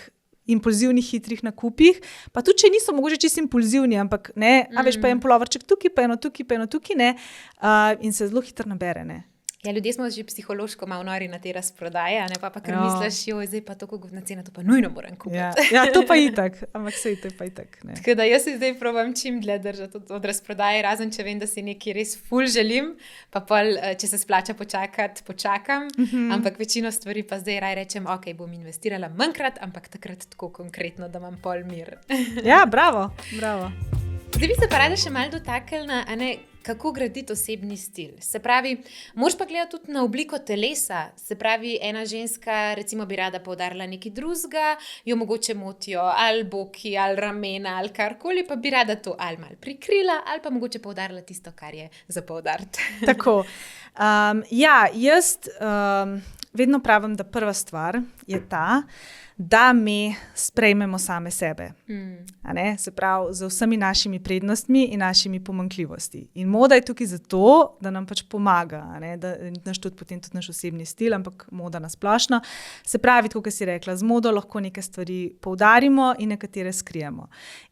impulzivnih, hitrih nakupih, pa tudi, če niso mogoče čisto impulzivni, ampak a veš, pa en puloverček tukaj, pa eno tukaj, in se zelo hitro nabere, Ja, ljudje smo že psihološko malo nori na te razprodaje, pa kar misliš, zdaj pa to ugodna cena, to pa nujno moram kupiti. Ja, to pa itak, ampak sej to pa itak. Tako da jaz se zdaj probam čim dlje držati od razprodaje, razen če vem, da si nekaj res ful želim, pa pol, če se splača počakati, počakam, ampak večino stvari pa zdaj raj rečem, bom investirala manjkrat, ampak takrat tako konkretno, da imam pol mir. Ja, bravo. Zdaj bi se pa rada še malo dotaknila, kako graditi osebni stil. Se pravi, moraš pa gledati tudi na obliko telesa. Se pravi, ena ženska recimo bi rada poudarila nekaj drugega, jo mogoče motijo ali boki, ali ramena, ali karkoli, pa bi rada to ali malo prikrila, ali pa mogoče poudarila tisto, kar je za poudariti. Tako. Jaz vedno pravim, da prva stvar je ta, da mi sprejmemo same sebe. Se pravi, z vsemi našimi prednostmi in našimi pomanjkljivosti. In moda je tukaj zato, da nam pač pomaga, da naš potem tudi naš osebni stil, ampak moda na splošno. Se pravi, kot si rekla, z modo lahko neke stvari poudarimo in nekatere skrijemo.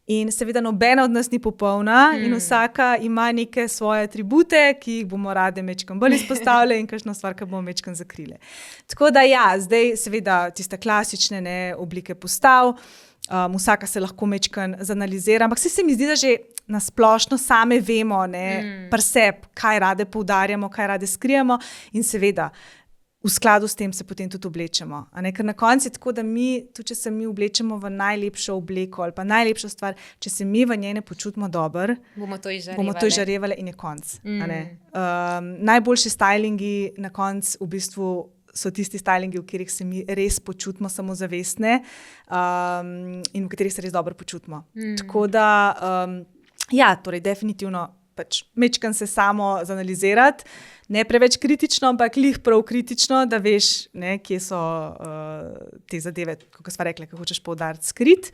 In seveda nobena od nas ni popolna in vsaka ima neke svoje atribute, ki jih bomo rade mečkam bolj izpostavili in kakšno stvar, ki bomo mečkam zakrili. Tako da zdaj seveda tiste klasične oblike postav, vsaka se lahko mečkam zanalizira, ampak se mi zdi, da že na splošno same vemo, kaj rade poudarjamo, kaj rade skrijemo in seveda v skladu s tem se potem tudi oblečemo. Ker na koncu je tako, da tudi če se mi oblečemo v najlepšo obleko ali pa najlepšo stvar, če se mi v njej ne počutimo dobro, bomo to izžarevali in je konc. Najboljši stylingi na koncu v bistvu so tisti stylingi, v katerih se mi res počutimo samozavestne in v katerih se res dobro počutimo. Tako da, torej definitivno pač mečkam se samo zanalizirati, ne preveč kritično, ampak lih prav kritično, da veš, kje so te zadeve, kako sva rekla, kako hočeš poudariti, skrit.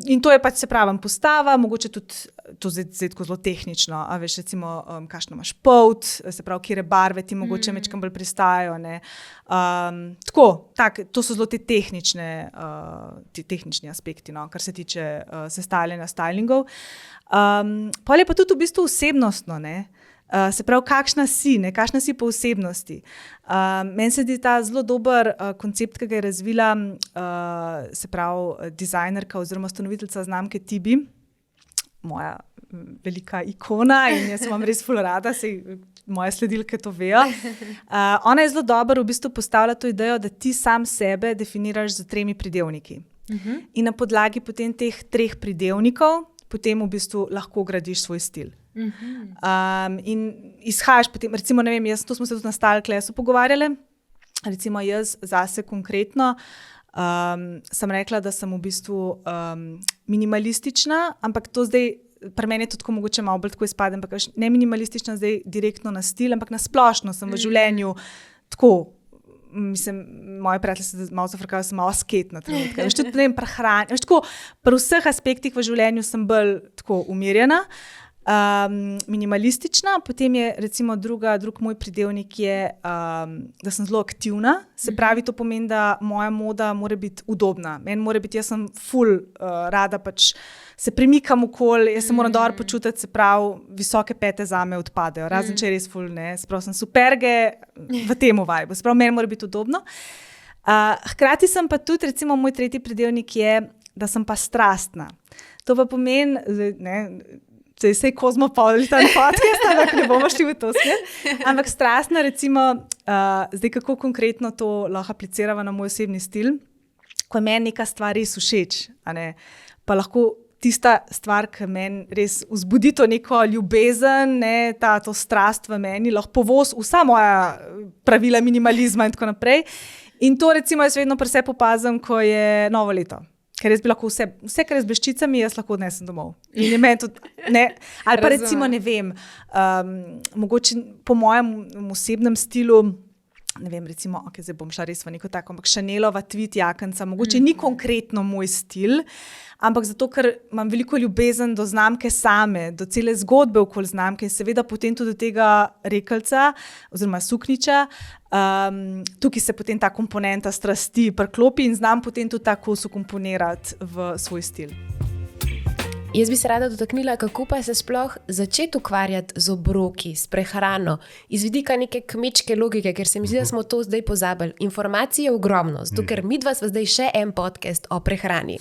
In to je pač, se pravim, postava, mogoče tudi to zdaj tako zelo tehnično, a veš, recimo, kakšno imaš polt, se pravi, kjere barve ti mogoče mečkam bolj pristajajo, to so zelo te tehnični aspekti, kar se tiče sestavljanja stylingov. Potem je pa tudi v bistvu osebnostno, se pravi, kakšna si po osebnosti. Meni se zdi ta zelo dober koncept, ki ga je razvila, se pravi, dizajnerka oziroma ustanoviteljica znamke Tibi, moja velika ikona in jaz imam res ful rada, moje sledilke to vejo. Ona je zelo dobro v bistvu postavila to idejo, da ti sam sebe definiraš z 3 pridevniki. In na podlagi potem teh 3 pridevnikov potem v bistvu lahko gradiš svoj stil. In izhajaš potem, recimo, ne vem, to smo se tudi na Style Classu pogovarjali, recimo jaz zase konkretno sem rekla, da sem v bistvu minimalistična, ampak to zdaj, pri meni je to tako mogoče malo bolj tako izpade, ampak ne minimalistična zdaj direktno na stil, ampak na splošno sem v življenju tako, mislim, moji prijatelji se malo zafrkajo, sem malo asketna trenutka. Veš, tudi, ne vem, tako, pri vseh aspektih v življenju sem bolj tako umirjena, minimalistična, potem je recimo drug moj pridevnik je, da sem zelo aktivna, se pravi, to pomeni, da moja moda mora biti udobna. Meni mora biti, jaz sem ful rada pač se premikam okoli, jaz se moram dobro počutiti, se pravi, visoke pete zame odpadejo, razen če je res ful, se pravi, sem superge v temu vibu, se pravi, meni mora biti udobno. Hkrati sem pa tudi, recimo, moj 3. pridevnik je, da sem pa strastna. To pa pomeni, vse je kozmopolitan podcast, ampak ne bomo šli v to smer. Ampak strastna, recimo, zdaj kako konkretno to lahko aplicirava na moj osebni stil, ko je meni neka stvar res všeč, pa lahko tista stvar, ki meni res vzbudi to neko ljubezen, to strast v meni, lahko povozi vsa moja pravila minimalizma in tako naprej. In to recimo jaz vedno pri sebi opazim, ko je novo leto. Ker jaz bi lahko vse, kar je z bleščicami, jaz lahko odnesem domov. In je meni tudi, ali pa recimo, ne vem, mogoče po mojem osebnem stilu, ne vem, recimo, zdaj bom šla res v neko tako, ampak Chanelova tweed jakenca, mogoče ni konkretno moj stil, ampak zato, ker imam veliko ljubezen do znamke same, do cele zgodbe okoli znamke in seveda potem tudi do tega rekelca oziroma sukniča, tukaj se potem ta komponenta strasti priklopi in znam potem tudi tako ukomponirati v svoj stil. Jaz bi se rada dotaknila, kako pa se sploh začeti ukvarjati z obroki, s prehrano, iz vidika neke kmečke logike, ker se mi zdi, da smo to zdaj pozabili. Informacij je ogromno, zato ker midva sva zdaj še en podcast o prehrani.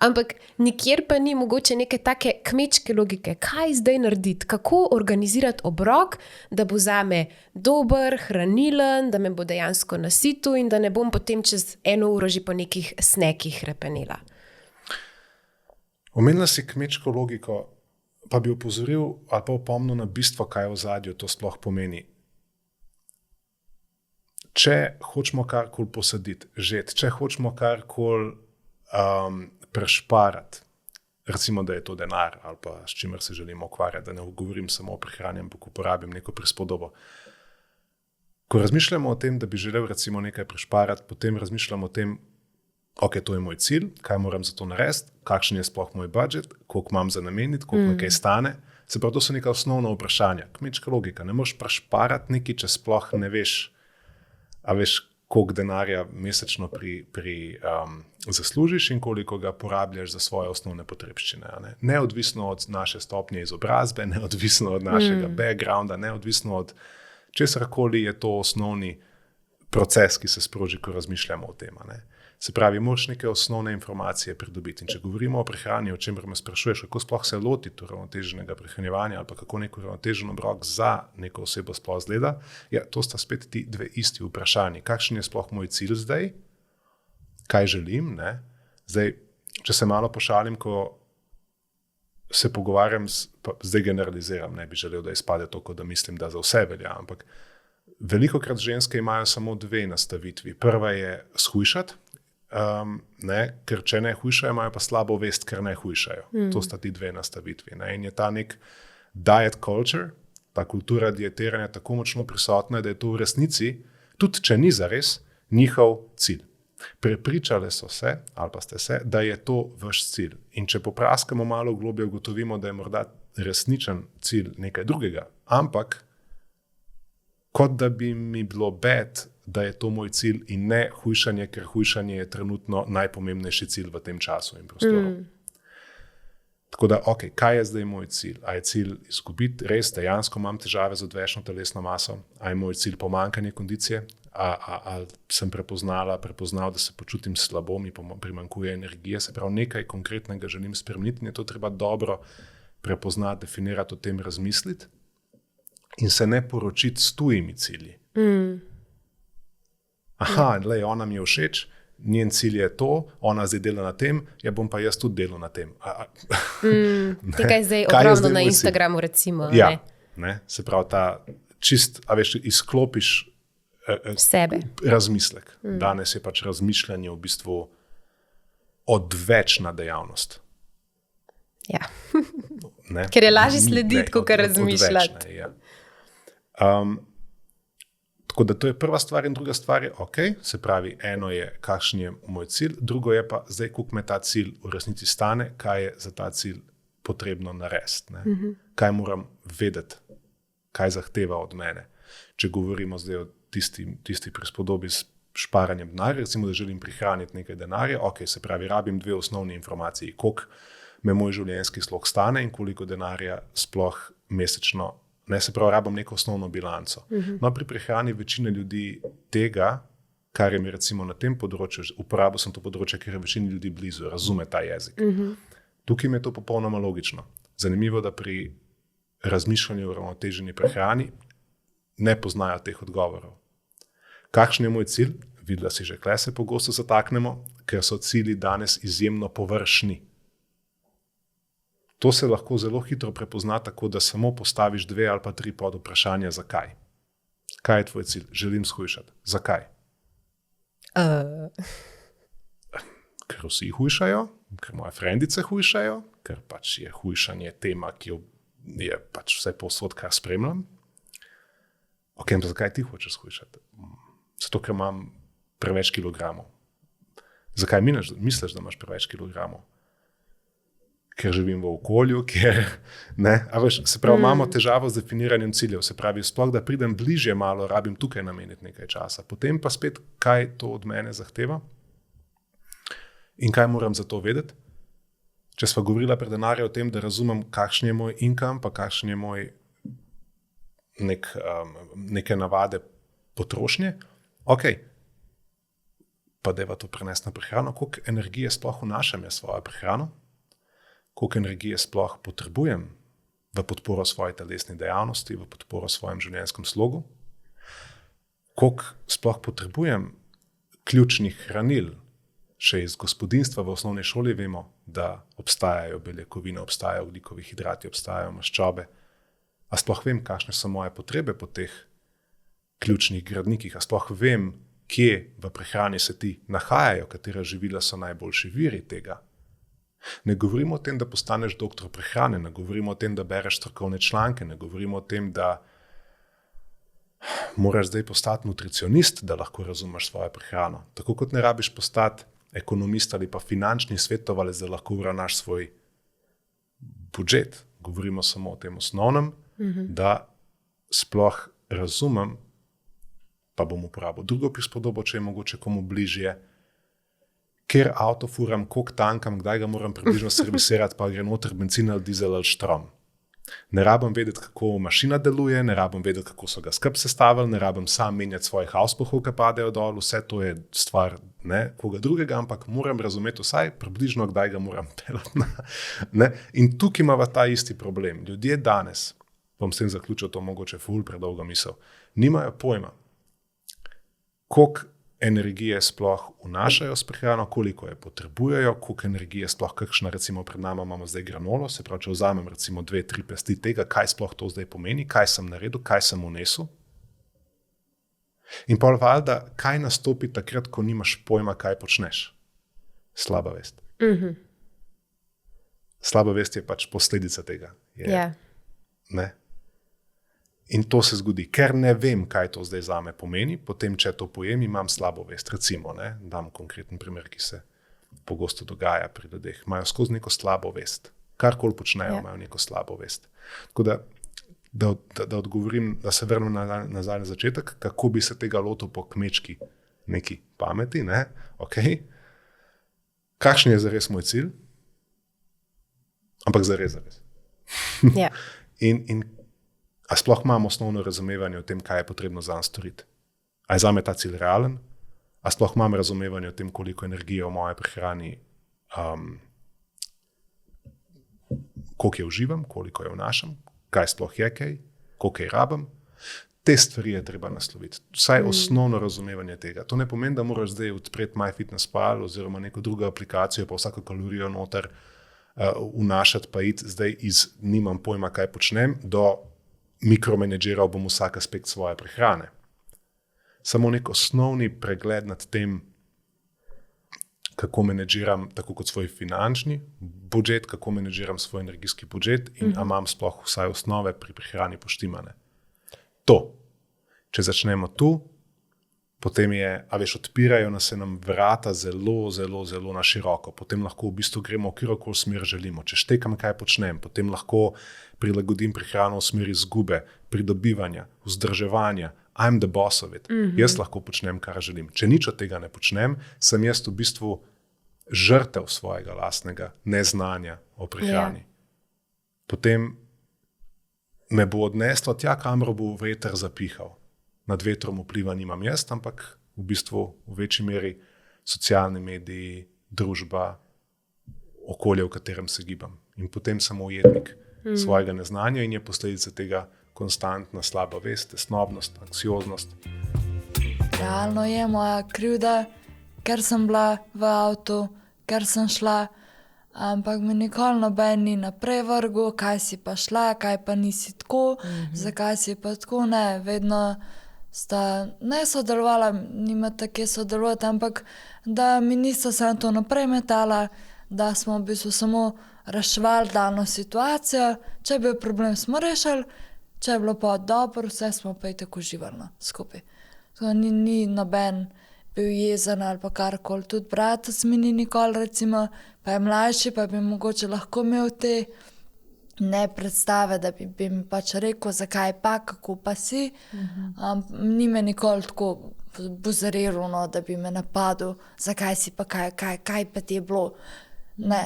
Ampak nikjer pa ni mogoče neke take kmečke logike, kaj zdaj narediti, kako organizirati obrok, da bo zame dober, hranilen, da me bo dejansko nasitil in da ne bom potem čez 1 uro že po nekih snekih repenela. Omenila si kmečko logiko, pa bi opozoril ali pa opomnil na bistvo, kaj v ozadju to sploh pomeni. Če hočemo karkoli posaditi, žeti, če hočemo karkoli prešparati, recimo, da je to denar ali pa s čimer se želimo ukvarjati, da ne govorim samo o prehrani, ampak uporabim neko prispodobo. Ko razmišljamo o tem, da bi želel recimo nekaj prišparati, potem razmišljamo o tem, ok, to je moj cilj, kaj moram za to narediti, kakšen je sploh moj budžet, koliko imam za nameniti, koliko nekaj stane. Se pravi, to so neka osnovna vprašanja. Kmečka logika, ne moreš prišparati nekaj, če sploh ne veš, a veš, koliko denarja mesečno zaslužiš in koliko ga porabljaš za svoje osnovne potrebščine. Neodvisno od naše stopnje izobrazbe, neodvisno od našega backgrounda, neodvisno od česarkoli, je to osnovni proces, ki se sproži, ko razmišljamo o tem. Se pravi, moraš neke osnovne informacije pridobiti. In če govorimo o prehrani, o čemer me sprašuješ, kako sploh se lotiti uravnoteženega prehranjevanja ali pa kako nek uravnotežen obrok za neko osebo sploh izgleda, ja, to sta spet ti dve isti vprašanji. Kakšen je sploh moj cilj zdaj? Kaj želim? Ne? Zdaj, če se malo pošalim, ko se pogovarjam, zdaj generaliziram, ne bi želel, da izpade to, da mislim, da za vse velja, ampak velikokrat ženske imajo samo dve nastavitvi. Prva je shujšati, ker če ne hujšajo, imajo pa slabo vest, ker ne hujšajo. To sta ti dve nastavitvi. In je ta nek diet culture, ta kultura dietiranja tako močno prisotna, da je to v resnici, tudi če ni zares, njihov cilj. Prepričale so se, ali pa ste se, da je to vaš cilj. In če popraskamo malo globje, ugotovimo, da je morda resničen cilj nekaj drugega, ampak kot da bi mi bilo bed, da je to moj cilj in ne hujšanje, ker hujšanje je trenutno najpomembnejši cilj v tem času in prostoru. Tako da, ok, kaj je zdaj moj cilj? A je cilj izgubiti? Res, dejansko imam težave z odvečno telesno maso? A je moj cilj pomanjkanje kondicije? Ali sem prepoznal, da se počutim slabo, mi primanjkuje energije? Se pravi, nekaj konkretnega želim spremeniti in je to treba dobro prepoznati, definirati, o tem razmisliti in se ne poročiti s tujimi cilji. Aha, lej, ona mi je všeč, njen cilj je to, ona zdaj dela na tem, ja bom pa jaz tudi delal na tem. Tega je zdaj ogromno na Instagramu, recimo. Ja, ne? Se pravi, ta čist, a veš, izklopiš sebe. Razmislek. Danes je pač razmišljanje v bistvu odvečna dejavnost. Ja. Ker je lažje slediti, kot razmišljati. Ja. Tako da to je prva stvar in druga stvar je, ok, se pravi, eno je, kakšen je moj cilj, drugo je pa, zdaj, koliko me ta cilj v resnici stane, kaj je za ta cilj potrebno narediti. Kaj moram vedeti, kaj zahteva od mene. Če govorimo zdaj o tisti prispodobi s šparanjem denarja, recimo, da želim prihraniti nekaj denarja, ok, se pravi, rabim dve osnovni informaciji, koliko me moj življenjski slog stane in koliko denarja sploh mesečno. Ne, se pravi, rabim neko osnovno bilanco. No, pri prehrani večina ljudi tega, kar je mi recimo na tem področju, uporabil sem to področje, ker je večini ljudi blizu, razume ta jezik. Tukaj mi je to popolnoma logično. Zanimivo, da pri razmišljanju o uravnoteženi prehrani ne poznajo teh odgovorov. Kakšen je moj cilj? Videla si že, kle se pogosto zataknemo, ker so cilji danes izjemno površni. To se lahko zelo hitro prepozna tako, da samo postaviš 2 ali pa 3 pod vprašanja, zakaj. Kaj je tvoj cilj? Želim shujšati. Zakaj? Ker vsi hujšajo, ker moje frendice hujšajo, ker pač je hujšanje tema, ki je pač vse povsod, kar spremljam. Ok, zakaj ti hočeš hujšati? Zato, ker imam preveč kilogramov. Zakaj misliš, da imaš preveč kilogramov? Ker živim v okolju, ker ne. A veš, se pravi, imamo težavo z definiranjem ciljev. Se pravi, sploh da pridem bližje malo, rabim tukaj nameniti nekaj časa. Potem pa spet, kaj to od mene zahteva in kaj moram za to vedeti. Če sva govorila pri denarju o tem, da razumem, kakšen je moj income, pa kakšen je moj neke navade potrošnje, ok, pa deva to prenesti na prehrano, koliko energije sploh vnašam je svojo prehrano, koliko energije sploh potrebujem v podporo svoji telesni dejavnosti, v podporo svojem življenjskem slogu, koliko sploh potrebujem ključnih hranil. Še iz gospodinjstva v osnovni šoli vemo, da obstajajo beljakovine, obstajajo ogljikovi hidrati, obstajajo maščobe. A sploh vem, kakšne so moje potrebe po teh ključnih gradnikih, a sploh vem, kje v prehrani se ti nahajajo, katera živila so najboljši viri tega. Ne govorimo o tem, da postaneš doktor prehrane, ne govorimo o tem, da bereš strokovne članke, ne govorimo o tem, da moraš zdaj postati nutricionist, da lahko razumeš svojo prehrano. Tako kot ne rabiš postati ekonomist ali pa finančni svetovalec, da lahko uravnaš svoj budžet. Govorimo samo o tem osnovnem, da sploh razumem, pa bom uporabil drugo prispodobo, če je mogoče komu bližje, ker avto furam, koliko tankam, kdaj ga moram približno servisirati, pa gre noter bencin ali dizel ali štrom. Ne rabim vedeti, kako mašina deluje, ne rabim vedeti, kako so ga skrb sestavili, ne rabim sam menjati svojih avsplohov, ki padejo dol, vse to je stvar koga drugega, ampak moram razumeti vsaj približno, kdaj ga moram pelati. In tukaj imamo ta isti problem. Ljudje danes, bom s tem zaključil to mogoče ful predolgo misel, nimajo pojma, koliko energije sploh vnašajo s prehrano, koliko je potrebujejo, koliko energije sploh, kakšna, recimo pred nama imamo zdaj granolo, se pravi, če vzamem recimo 2-3 pesti tega, kaj sploh to zdaj pomeni, kaj sem naredil, kaj sem vnesel. In pa valjda, kaj nastopi takrat, ko nimaš pojma, kaj počneš? Slaba vest. Slaba vest je pač posledica tega. Ne? In to se zgodi, ker ne vem, kaj to zdaj zame pomeni, potem, če to pojem, imam slabo vest. Recimo, dam konkreten primer, ki se pogosto dogaja pri ljudeh. Imajo skozi neko slabo vest. Karkoli počnejo, imajo neko slabo vest. Tako da odgovorim, da se vrnem nazaj na začetek, kako bi se tega lotil po kmečki neki pameti. Okay. Kakšen je zares moj cilj? Ampak zares. In a sploh imam osnovno razumevanje o tem, kaj je potrebno zanj storiti? A je zame ta cilj realen? A sploh imam razumevanje o tem, koliko energije v moje prehrani, koliko je uživam, koliko je vnašam, kaj sploh je kaj, koliko je rabim? Te stvari je treba nasloviti. Vsaj osnovno razumevanje tega. To ne pomeni, da moraš zdaj odpreti MyFitnessPal oziroma neko drugo aplikacijo, pa vsako kalorijo noter vnašati, pa iti zdaj iz nimam pojma, kaj počnem, do mikromenedžiral bom vsak aspekt svoje prehrane. Samo nek osnovni pregled nad tem, kako menedžiram tako kot svoj finančni budžet, kako menedžiram svoj energijski budžet in imam sploh vsaj osnove pri prehrani poštimane. To. Če začnemo tu, potem odpirajo se nam vrata zelo, zelo, zelo na široko. Potem lahko v bistvu gremo v kjerkoli smer želimo. Če štekam, kaj počnem, potem lahko prilagodim prehrano v smeri izgube, pridobivanja, vzdrževanja. I'm the boss of it. Jaz lahko počnem, kar želim. Če nič od tega ne počnem, sem jaz v bistvu žrtev svojega lastnega neznanja o prehrani. Potem me bo odneslo tja, kamor bo veter zapihal. Nad vetrom vpliva nimam jaz, ampak v bistvu v večji meri socialni mediji, družba, okolje, v katerem se gibam. In potem sem ujetnik svojega neznanja in je posledica tega konstantna slaba vest, tesnobnost, anksioznost. Realno je moja krivda, ker sem bila v avtu, ker sem šla, ampak mi nikoli noben ni naprej vrgel, kaj si pa šla, kaj pa nisi tako, zakaj si pa tako, ne, vedno sta ne sodelovala, nimate kje sodelovati, ampak da mi nista samo to naprej metala, da smo v bistvu samo reševali dano situacijo, če je bil problem, smo rešili, če je bilo pa dobro, vse smo pa tako uživali skupaj. Tako ni noben bil jezen ali pa karkoli, tudi bratec mi ni nikoli, recimo, pa je mlajši, pa bi mogoče lahko imel te ne predstave, da bi mi pač rekel, zakaj pa, kako pa si. Ni me nikoli tako buzariral, da bi me napadel, zakaj si pa, kaj pa ti je bilo. Ne,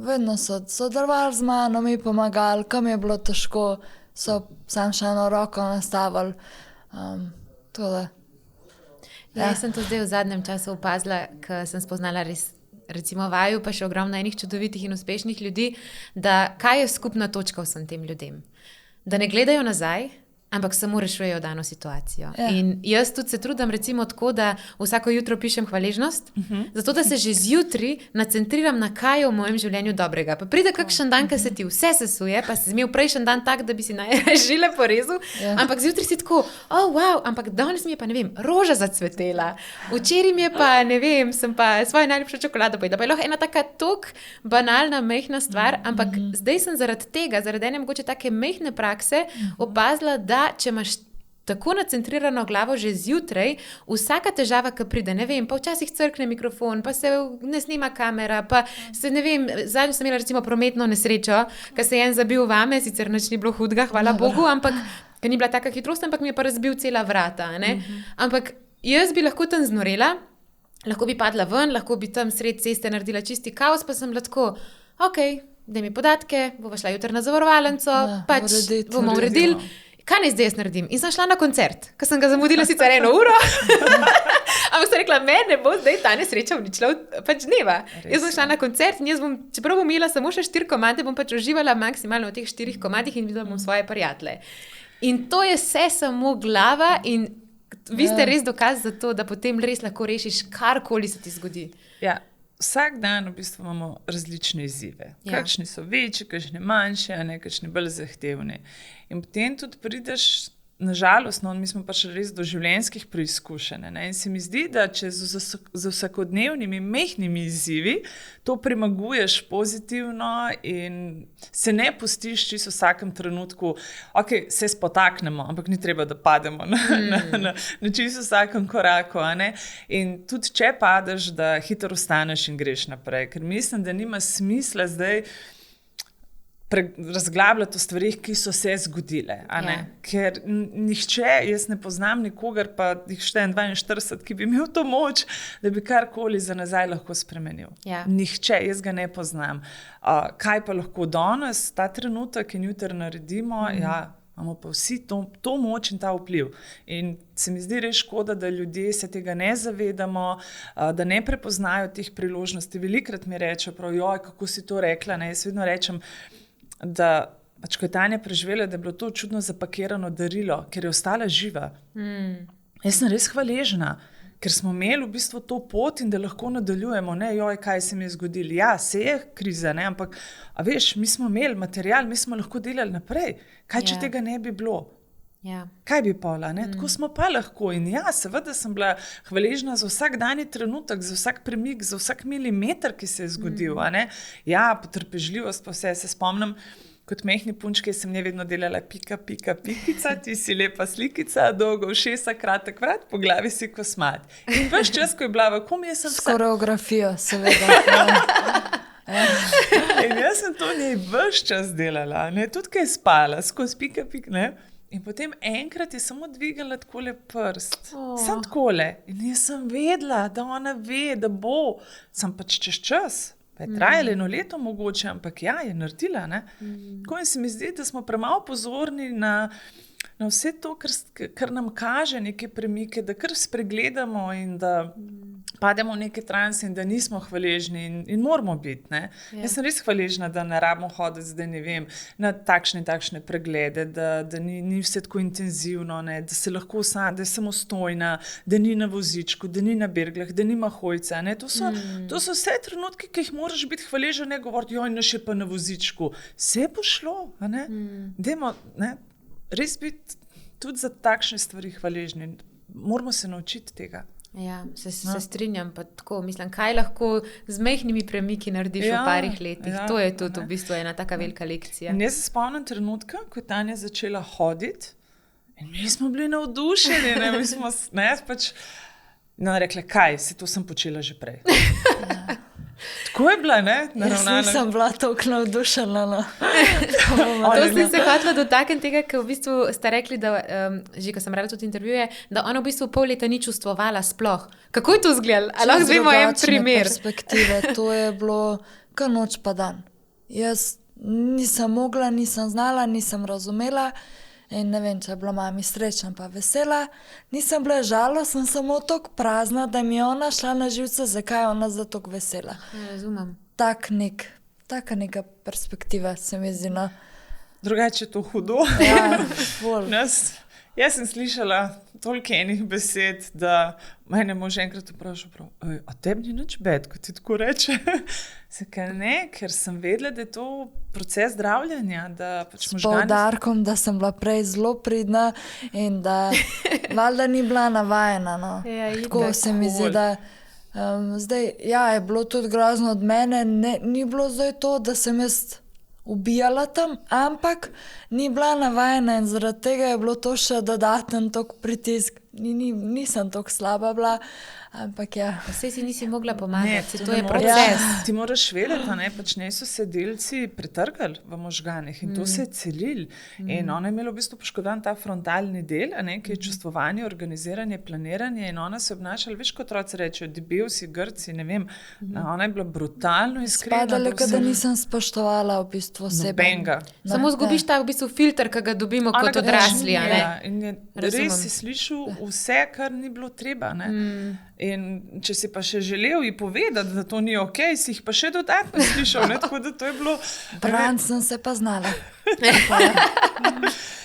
vedno so sodelovali z mano, mi pomagali, kam je bilo težko, so sam še eno roko nastavili. Jaz sem to zdaj v zadnjem času opazila, ker sem spoznala recimo vaju, pa še ogromno enih čudovitih in uspešnih ljudi, da kaj je skupna točka vsem tem ljudem? Da ne gledajo nazaj, ampak samo rešujejo dano situacijo. In jaz tudi se trudim recimo tako, da vsako jutro pišem hvaležnost, zato da se že zjutri nacentriram na kaj je v mojem življenju dobrega. Pa pride kakšen dan, ko se ti vse sesuje, pa si imel prejšnji dan tak, da bi si žile porezal, ampak zjutri si tako, wow, ampak danes mi je pa, ne vem, roža zacvetela, včeraj mi je pa, ne vem, sem pa svojo najljubšo čokolado pojedla, pa je lahko ena taka tok banalna, mehna stvar, ampak zdaj sem zaradi tega, zaradi ene mogoče take mehne prakse opazila, da če imaš tako nacentrirano glavo že zjutraj, vsaka težava, ki pride, ne vem, pa včasih crkne mikrofon, pa se ne snima kamera, pa se ne vem, zadnjič sem imela recimo prometno nesrečo, ker se je en zabil vame, sicer nič ni bilo hudega, hvala Bogu, ampak ker ni bila taka hitrost, ampak mi je pa razbil cela vrata, ne? Ampak jaz bi lahko tam znorela, lahko bi padla ven, lahko bi tam sred ceste naredila čisti kaos, pa sem bila tako, daj mi podatke, bova šla jutri na zavarovalnico, pač bomo uredili. Kaj naj zdaj jaz naredim? In sem šla na koncert, ker sem ga zamudila sicer 1 uro, ampak sem rekla, mene bo zdaj ta nesreča uničila pač dneva. Jaz sem šla na koncert in jaz bom, čeprav bom imela samo še 4 komade, bom pač uživala maksimalno v teh 4 komadih in videla bom svoje prijatelje. In to je vse samo glava in vi ste res dokaz za to, da potem res lahko rešiš karkoli se ti zgodi. Ja. Vsak dan v bistvu imamo različne izzive. Kakšni so večji, kakšni manjši, kakšni bolj zahtevni. In potem tudi prideš, nažalost, mi smo pač res do življenjskih preizkušenj. In se mi zdi, da če z vsakodnevnimi mehkimi izzivi to premaguješ pozitivno in se ne pustiš čisto v vsakem trenutku, se spotaknemo, ampak ni treba, da pademo na čisto vsakem koraku. In tudi če padeš, da hitro vstaneš in greš naprej. Ker mislim, da nima smisla zdaj razglabljati o stvarih, ki so se zgodile. Ker nihče, jaz ne poznam nikogar, pa jih štejem 42, ki bi imel to moč, da bi karkoli za nazaj lahko spremenil. Nihče, jaz ga ne poznam. Kaj pa lahko danes, ta trenutek in jutri naredimo, imamo pa vsi to moč in ta vpliv. In se mi zdi res škoda, da ljudje se tega ne zavedamo, da ne prepoznajo teh priložnosti. Velikrat mi rečejo, kako si to rekla, jaz vedno rečem, da pač ko je Tanja preživela, da je bilo to čudno zapakirano darilo, ker je ostala živa. Jaz sem res hvaležna, ker smo imeli v bistvu to pot in da lahko nadaljujemo, kaj se mi je zgodilo. Ja, se je kriza, ampak veš, mi smo imeli material, mi smo lahko delali naprej. Kaj, če tega ne bi bilo? Kaj bi pola? Tako smo pa lahko. In seveda sem bila hvaležna za vsak dani trenutek, za vsak premik, za vsak milimeter, ki se je zgodil. Potrpežljivost pa vse. Se spomnim, kot mehni punčki sem vedno delala pika, pikica, ti si lepa slikica, dolgo ušesa, kratek vrat, po glavi si kosmat. In ves čas, ko je bila v komi, sem s koreografijo, seveda. In jaz sem to njej ves čas delala, tudi kaj spala, skozi pika, in potem enkrat je samo dvigala takole prst. Sam takole. In jaz sem vedela, da ona ve, da bo. Sem pač čez čas. Pa je trajalo 1 leto mogoče, ampak je naredila. Tako in se mi zdi, da smo premalo pozorni na vse to, kar nam kaže neke premike, da kar spregledamo in da pademo v neke transe in da nismo hvaležni in moramo biti. Jaz sem res hvaležna, da ne rabimo hoditi zdaj, ne vem, na takšne preglede, da ni vse tako intenzivno, da se lahko da je samostojna, da ni na vozičku, da ni na berglah, da nima hojca. To so vse trenutki, ki jih moraš biti hvaležen, ne govoriti, še pa na vozičku. Vse bo šlo. Dajmo, res biti tudi za takšne stvari hvaležni. Moramo se naučiti tega. Se strinjam, pa tako mislim, kaj lahko z mehkimi premiki narediš v parih letih. To je tudi v bistvu ena taka velika lekcija. In jaz se spomnim trenutka, ko je Tanja začela hoditi in mi smo bili navdušeni. Mi smo pač rekli, kaj, to sem počela že prej. Tako je bila, Jaz nisem bila toliko navdušena. To sem se hotela dotakniti tega, ker v bistvu ste rekli, da, že ko sem rabila tudi intervjuje, da ona v bistvu pol leta ni čustvovala sploh. Kako je to izgledalo? Ali lahko zvemo en primer? Perspektive, to je bilo kar noč pa dan. Jaz nisem mogla, nisem znala, nisem razumela. In ne vem, če je bila mami srečna pa vesela. Nisem bila žalostna, sem samo toliko prazna, da mi je ona šla na živce, zakaj je ona za toliko vesela. Razumem. Taka neka perspektiva se mi zdi. Drugače je to hudo. Jaz sem slišala toliko enih besed, da mene mož enkrat vprašal, a tebi ni nič bed, ko ti tako reče? Zakaj ne? Ker sem vedela, da je to proces zdravljenja. S poudarkom, da sem bila prej zelo pridna in da valjda ni bila navajena. Tako se mi zdi, da zdaj, je bilo tudi grozno od mene, ni bilo zdaj to, da sem jaz ubijala tam, ampak ni bila navajena in zaradi tega je bilo to še dodaten tok pritisk. Nisem tako slaba bila, ampak ja. Vse si nisi mogla pomagati, to je ne proces. moreš- Ti moraš vedeti, a ne, pač njej so se delci pretrgali v možganih in to se je celil. In ona je imela v bistvu poškodovan ta frontalni del, a ne, ki je čustvovanje, organiziranje, planiranje in ona se je obnašala, veš, kot otroci rečejo, debelci, grci, ne vem. Ona je bila brutalno iskrena. Spadala, da nisem spoštovala v bistvu sebe. Nobenega. Samo zgubiš ta v bistvu filter, ki ga dobimo Ona kot ga odrasli. a ne? Ja, in je Razumem. res si slišal vse, kar ni bilo treba. In če si pa še želel ji povedati, da to ni ok, si jih pa še dodatno slišal. Ne? Tako da to je bilo. Bran sem se pa znala.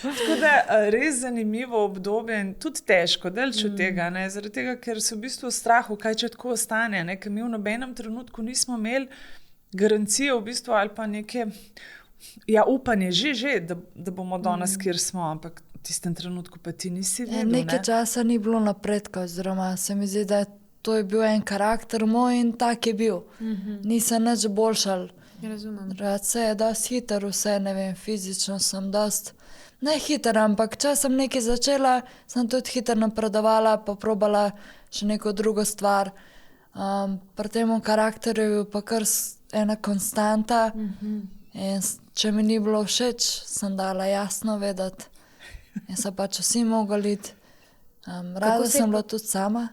Tako da res zanimivo obdobje in tudi težko, delč od tega, ne? Zaradi tega, ker se v bistvu strahu, kaj če tako ostane, ne? Ker mi v nobenem trenutku nismo imeli garancije v bistvu ali pa neke, ja, upanje že, da bomo danes, kjer smo, ampak v tistem trenutku pa ti nisi vedel. Nekaj časa ni bilo napredka, oziroma se mi zdi, da to je bil en karakter moj in tak je bil. Nisem nič boljšal. Razumem. Rad se je dosti hiter, vse, ne vem, fizično sem dosti, ne hiter, ampak če sem nekaj začela, sem tudi hiter napredovala, pa probala še neko drugo stvar. Pri tem karakterju je bil pa kar ena konstanta in če mi ni bilo všeč, sem dala jasno vedeti. In so pač vsi mogli iti. Rada sem bila tudi sama.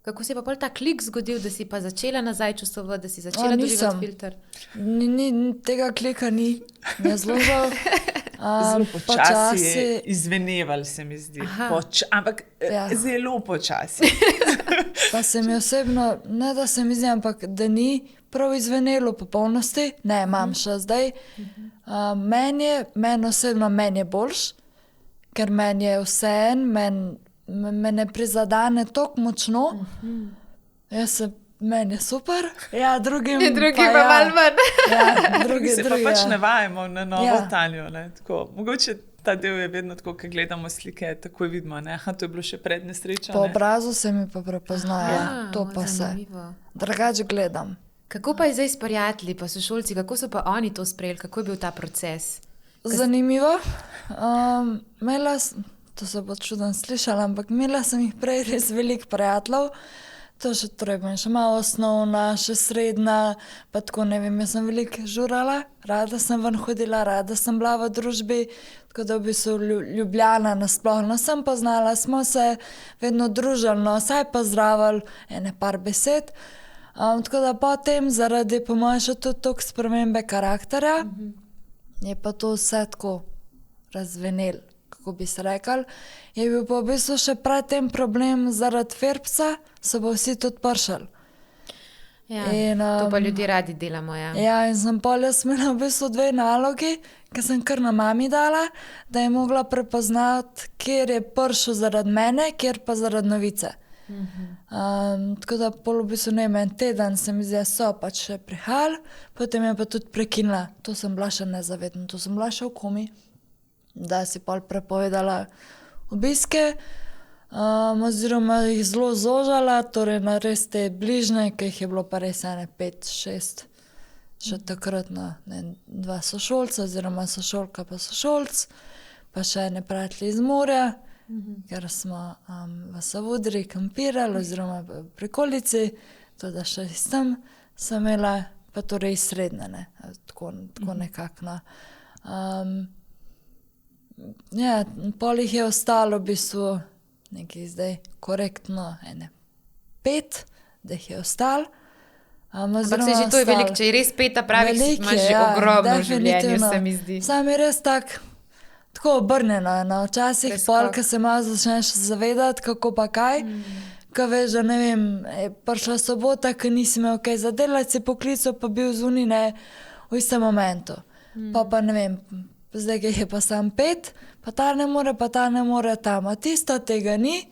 Kako se je pa pol ta klik zgodil, da si pa začela nazaj čustvovati, da si začela dobivati filter? Tega klika ni. Ne zelo žal. Zelo počasi je izveneval, se mi zdi. Ampak zelo počasi. Pa se mi osebno, ne da se mi zdi, ampak da ni prav izvenelo v popolnosti. Ne, imam še zdaj. Meni osebno je boljš, ker meni je vseeno, me ne prizadene tako močno. Meni je super, ja, drugim pa malo manj. Ja, drugi se pa pač ne vajemo na novo Tanjo. Mogoče ta del je vedno tako, ko gledamo slike, takoj vidimo, to je bilo še pred nesrečo. Po obrazu se mi pa prepoznajo, to pa se. Drugače gledam. Kako pa je zdaj s prijatelji, pa sošolci, kako so pa oni to sprejeli, kako je bil ta proces? Zanimivo. To se bo čudno slišala, ampak imela sem jih prej res veliko prijateljev. To še treba, še malo osnovna, še srednja, pa tako ne vem, jaz sem veliko žurala, rada sem ven hodila, rada sem bila v družbi, tako da v bistvu Ljubljana nasploh sem poznala, smo se vedno družili, saj pozdravili, ene par besed. Tako da potem zaradi po mojem še tudi toliko spremembe karakterja, je pa to vse tako razvenel, kako bi se rekel. Je bil pa v bistvu še predtem problem zaradi Ferbsa, so pa vsi tudi pršali. To pa ljudje radi delamo, ja. Ja, in sem pol jaz imela v bistvu 2 nalogi, ki sem kar na mami dala, da je mogla prepoznati, kjer je pršel zaradi mene, kjer pa zaradi novice. Tako da pol v bistvu ne en teden se mi zdi, so pač še prihajali, potem je pa tudi prekinila. To sem bila še nezavedna, to sem bila še v komi, da si pol prepovedala obiske, oziroma jih zelo zožala, torej na res te bližnje, ki jih je bilo pa res 5, 6, še takrat 2 sošolca, oziroma sošolka pa sošolc, pa še ene prijatelji iz morja, ker smo v Savudri kampirali, oziroma v prikolici, to da še s tem sem imela, pa torej srednje, tako nekako. Ja, pol jih je ostalo v bistvu nekaj zdaj korektno, 5, da jih je ostalo. Ampak se že to je veliko, če je res 5, praviš, imaš že ogromno življenje, se mi zdi. Sam je res tako obrnjeno, včasih pol, ko se malo začneš zavedati, kako pa kaj, ko veš, da ne vem, je prišla sobota, ko nisi imel kaj za delati, si poklical, pa bil zunaj v istem momentu. Pa ne vem, zdaj je pa sam 5, pa ta ne more tam, a tisto tega ni,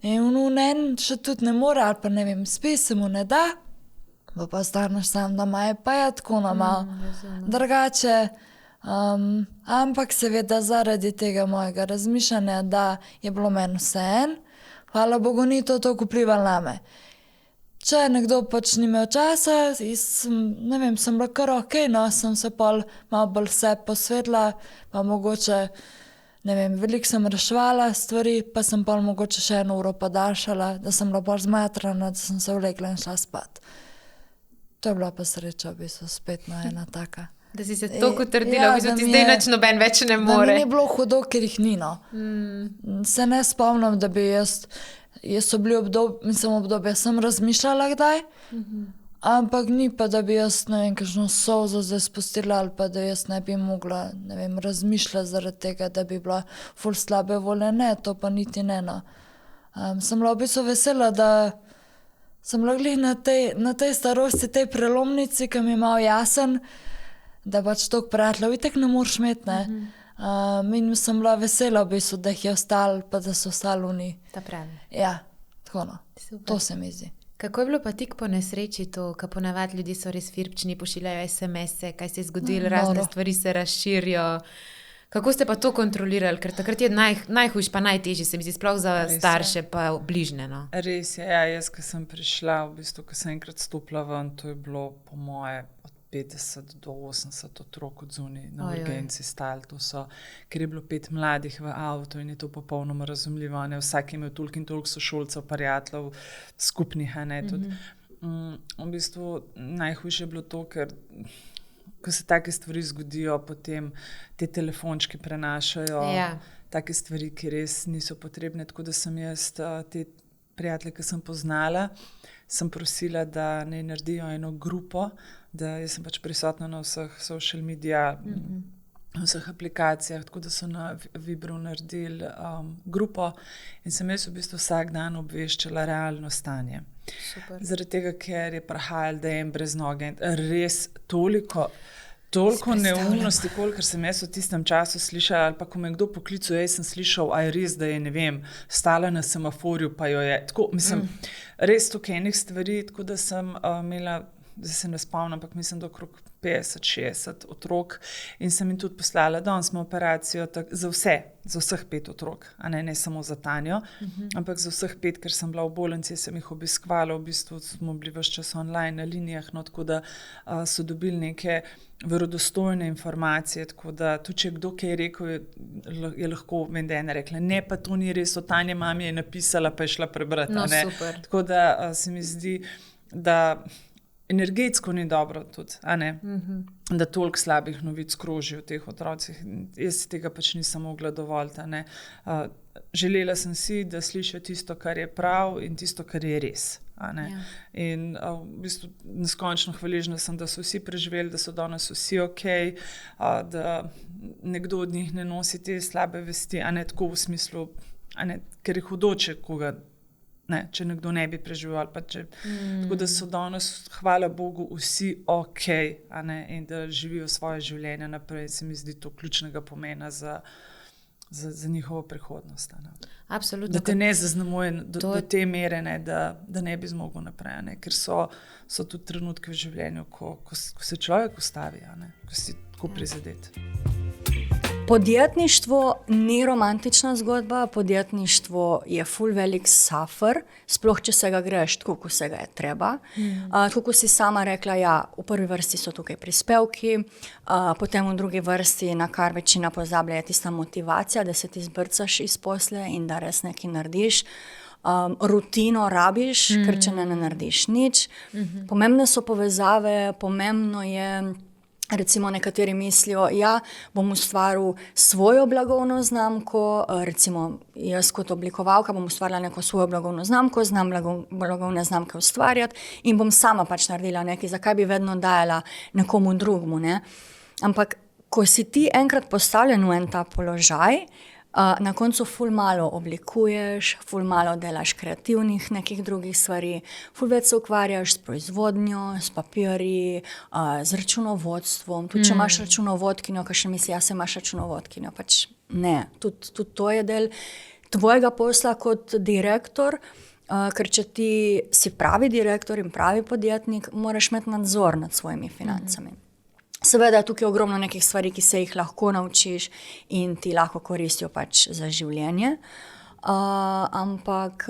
in en še tudi ne more, ali pa ne vem, spi se mu ne da, pa ostaneš sam doma, pa je tako malo drugače. Ampak seveda zaradi tega mojega razmišljanja, da je bilo meni vseeno, hvala Bogu, ni to toliko vplivalo name. če nekdo pač ni imel časa, ne vem, sem bila kar ok, no, sem se pol malo bolj vse posvetila, pa mogoče, ne vem, veliko sem reševala stvari, pa sem pol mogoče še 1 uro podaljšala, da sem bila bolj zmatrana, da sem se vlekla in šla spat. To je bila pa sreča, v bistvu spet ena taka. Da si se toliko utrdila, v bistvu ti zdaj nič noben več ne more. Da mi ni bilo hudo, ker jih ni, no. Se ne spomnim, da bi jaz so bili obdobje, sem razmišljala kdaj, ampak ni pa, da bi jaz, ne vem, kakšno solzo zdaj spustila ali pa da jaz ne bi mogla, ne vem, razmišljati zaradi tega, da bi bila ful slabe volje. Ne, to pa niti ne, no. Sem bila v bistvu vesela, da sem bila glih na tej starosti, tej prelomnici, ki mi je malo jasen, da pač toliko prijateljev itak ne moreš imeti, ne. In sem bila vesela v bistvu, da jih je ostalo, pa da so ostali oni. Ta pravi. Ja, tako no. Super. To se mi zdi. Kako je bilo pa tik po nesreči to, ko ponavadi ljudi so res firpčni, pošiljajo SMS-e, kaj se je zgodilo, razne stvari se razširijo. Kako ste pa to kontrolirali? Ker takrat je najhujš pa najtežji, se mi zdi, sploh za starše pa bližnje, no. Res je, ja, jaz, ko sem prišla, v bistvu, ko sem enkrat stopila ven, to je bilo po moje 50 do 80 otrok od zunaj na urgenci stali. Ker je bilo 5 mladih v avtu in je to popolnoma razumljivo. Vsak je imel toliko in toliko sošolcev, prijateljev, skupnih. V bistvu najhujše je bilo to, ker ko se take stvari zgodijo, potem te telefončki prenašajo take stvari, ki res niso potrebne. Tako da sem jaz te prijatelje, ki sem poznala, sem prosila, da ne naredijo eno grupo, da jaz sem pač prisotna na vseh social media, vseh aplikacijah, tako da so na Vibru naredili grupo in sem jaz v bistvu vsak dan obveščala realno stanje. Super. Zaradi tega, ker je prihajalo, da je en brez noge, res toliko neumnosti, kolikor sem jaz v tistem času slišala, ali pa ko me kdo poklical, jaz sem slišal, a je res, da je, ne vem, stala na semaforju, pa jo je, tako, mislim, res toliko enih stvari, tako da sem imela, zdaj se ne spomnim, ampak mislim, da okrog 50-60 otrok in sem jim tudi poslala, danes smo operacijo za vseh 5 otrok, a ne samo za Tanjo, ampak za vseh 5, ker sem bila v bolnici, sem jih obiskvala, v bistvu smo bili ves čas online na linijah, no, tako da so dobili neke verodostojne informacije, tako da tudi če kdo kaj je rekel, je lahko, vem, da je ena rekla, ne, pa to ni res, Tanja mami je napisala, pa je šla prebrati. No, super. Tako da se mi zdi, da energetsko ni dobro tudi, a ne? Da toliko slabih novic kroži v teh otrocih. Jaz tega pač nisem mogla dovoliti, a ne? Želela sem si, da slišijo tisto, kar je prav in tisto, kar je res. In v bistvu neskončno hvaležna sem, da so vsi preživeli, da so danes vsi ok, da nekdo od njih ne nosi te slabe vesti, a ne tako v smislu, a ne, ker je hudo, če nekdo ne bi preživel. Tako da so danes, hvala Bogu, vsi ok, a ne, in da živijo svoje življenje naprej. Se mi zdi to ključnega pomena za njihovo prihodnost. Absolutno. Da te ne zaznamuje do te mere, ne, da ne bi zmogel naprej. Ne, ker so tudi trenutki v življenju, ko se človek ustavi, a ne, ko si tako prizadet. Podjetništvo ni romantična zgodba, podjetništvo je ful velik suffer, sploh če se ga greš tako, ko se ga je treba. Tako, ko si sama rekla, ja, v prvi vrsti so tukaj prispevki, potem v drugi vrsti, na kar večina pozablja, je tista motivacija, da se ti zbrcaš iz posle in da res nekaj narediš. Rutino rabiš, ker če ne narediš nič. Pomembne so povezave, pomembno je, recimo nekateri mislijo, ja, bom ustvaril svojo blagovno znamko, recimo jaz kot oblikovalka bom ustvarila neko svojo blagovno znamko, znam blagovne znamke ustvarjati in bom sama pač naredila nekaj, zakaj bi vedno dajala nekomu drugmu, ne? Ampak, ko si ti enkrat postavljen v en ta položaj, na koncu ful malo oblikuješ, ful malo delaš kreativnih nekih drugih stvari, ful več se ukvarjaš s proizvodnjo, s papirji, z računovodstvom. Tudi če imaš računovodkinjo, ki še misli, ja, se imaš računovodkinjo, pač ne. Tudi to je del tvojega posla kot direktor, ker če ti si pravi direktor in pravi podjetnik, moraš imeti nadzor nad svojimi financami. Seveda je tukaj ogromno nekih stvari, ki se jih lahko naučiš in ti lahko koristijo pač za življenje, ampak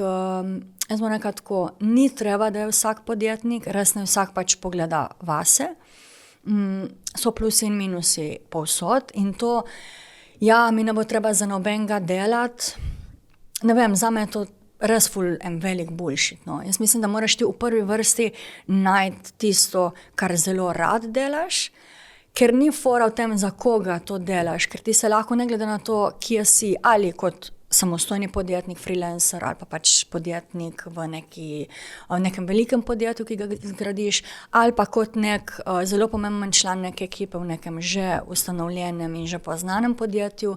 jaz bom rekla tako, ni treba, da je vsak podjetnik, res ne vsak pač pogleda vase. So plusi in minusi povsod in to, ja, mi ne bo treba za nobenega delati. Ne vem, zame je to res ful en velik bullshit. No. Jaz mislim, da moraš ti v prvi vrsti najti tisto, kar zelo rad delaš, ker ni fora v tem, za koga to delaš, ker ti se lahko ne glede na to, kje si, ali kot samostojni podjetnik, freelancer ali pa pač podjetnik v nekem velikem podjetju, ki ga zgradiš, ali pa kot nek zelo pomemben član neke ekipe v nekem že ustanovljenem in že poznanem podjetju,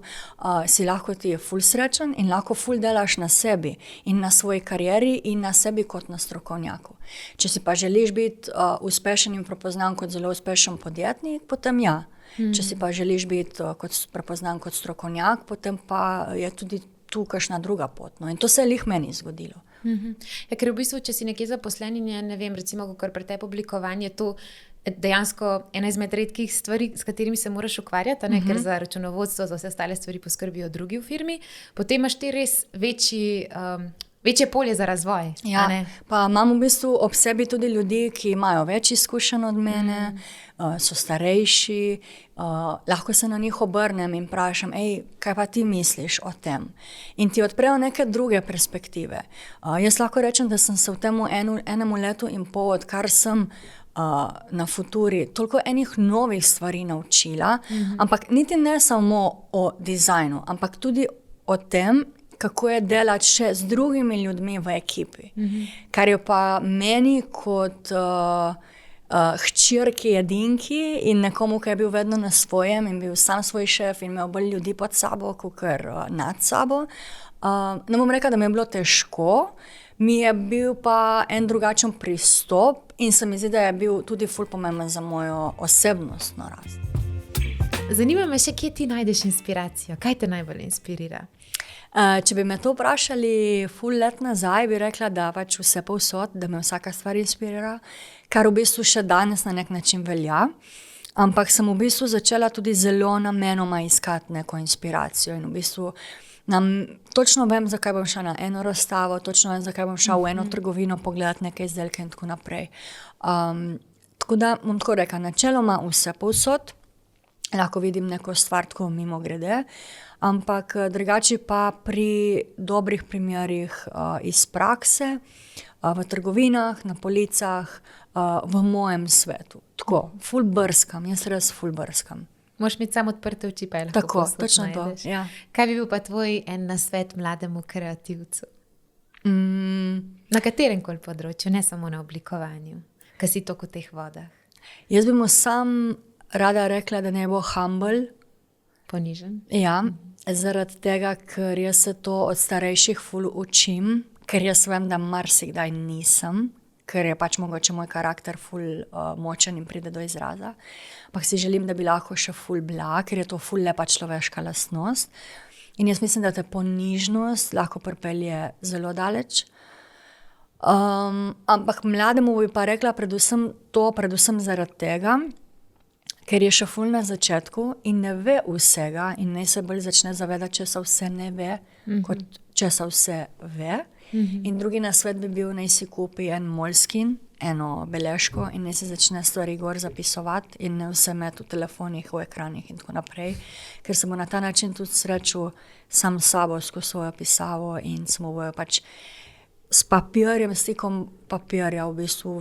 si lahko ti ful srečen in lahko ful delaš na sebi in na svoji karieri in na sebi kot na strokovnjaku. Če si pa želiš biti uspešen in prepoznan kot zelo uspešen podjetnik, potem ja. Če si pa želiš biti prepoznan kot strokovnjak, potem pa je tudi tu kakšna druga pot. No. In to se je lih meni zgodilo. Ja, ker v bistvu, če si nekje zaposlen in je, ne vem, recimo, kakor pri tebi oblikovanje, to dejansko ena izmed redkih stvari, s katerimi se moraš ukvarjati, ker za računovodstvo, za vse ostale stvari poskrbijo drugi v firmi, potem imaš ti res večje polje za razvoj. Ja, pa imam v bistvu ob sebi tudi ljudi, ki imajo več izkušenj od mene, so starejši, lahko se na njih obrnem in vprašam, kaj pa ti misliš o tem? In ti odprejo neke druge perspektive. Jaz lahko rečem, da sem se v tem enemu letu in pol, odkar sem na Futuri, toliko enih novih stvari naučila, ampak niti ne samo o dizajnu, ampak tudi o tem, kako je delati še z drugimi ljudmi v ekipi. Kar je pa meni kot hčerki edinki in nekomu, ki je bil vedno na svojem in bil sam svoj šef in imel bolj ljudi pod sabo, kakor nad sabo. Ne bom rekla, da mi je bilo težko, mi je bil pa en drugačen pristop in se mi zdi, da je bil tudi ful pomemben za mojo osebnostno rast. Zanima me še, kje ti najdeš inspiracijo? Kaj te najbolj inspirira? Če bi me to vprašali ful let nazaj, bi rekla, da pač vse povsod, da me vsaka stvar inspirira, kar v bistvu še danes na nek način velja. Ampak sem v bistvu začela tudi zelo namenoma iskati neko inspiracijo in v bistvu točno vem, zakaj bom šla na eno razstavo, točno vem, zakaj bom šla v eno trgovino pogledati neke izdelke in tako naprej. Tako da bom tako rekla, načeloma vse povsod, lahko vidim neko stvar tako mimo grede, ampak drugače pa pri dobrih primerih iz prakse, v trgovinah, na policah, v mojem svetu. Tako, ful brskam, jaz res ful brskam. Moš imeti samo odprte oči, pa je lahko tako, posod točno najdeš. To, ja. Kaj bi bil pa tvoj en nasvet mlademu kreativcu? Na katerem koli področju, ne samo na oblikovanju, ki si tako v teh vodah? Jaz bi mu sam rada rekla, da ne bo humble. Ponižen? Ja, zaradi tega, ker jaz se to od starejših ful učim, ker jaz vem, da marsikdaj nisem, ker je pač mogoče moj karakter ful močen in pride do izraza. Ampak si želim, da bi lahko še ful bila, ker je to ful lepa človeška lastnost. In jaz mislim, da te ponižnost lahko pripelje zelo daleč. Ampak mlademu bi pa rekla predvsem zaradi tega, ker je še ful na začetku in ne ve vsega in naj se bolj začne zavedati, če se vse ne ve, kot če se vse ve. In drugi nasvet bi bil, naj si kupi en moleskin, eno beležko in naj se začne stvari gor zapisovati in ne vse imeti v telefonih, v ekranih in tako naprej, ker se bo na ta način tudi srečal sam s sabo skozi svojo pisavo in se mu bojo pač s papirjem, stikom papirja v bistvu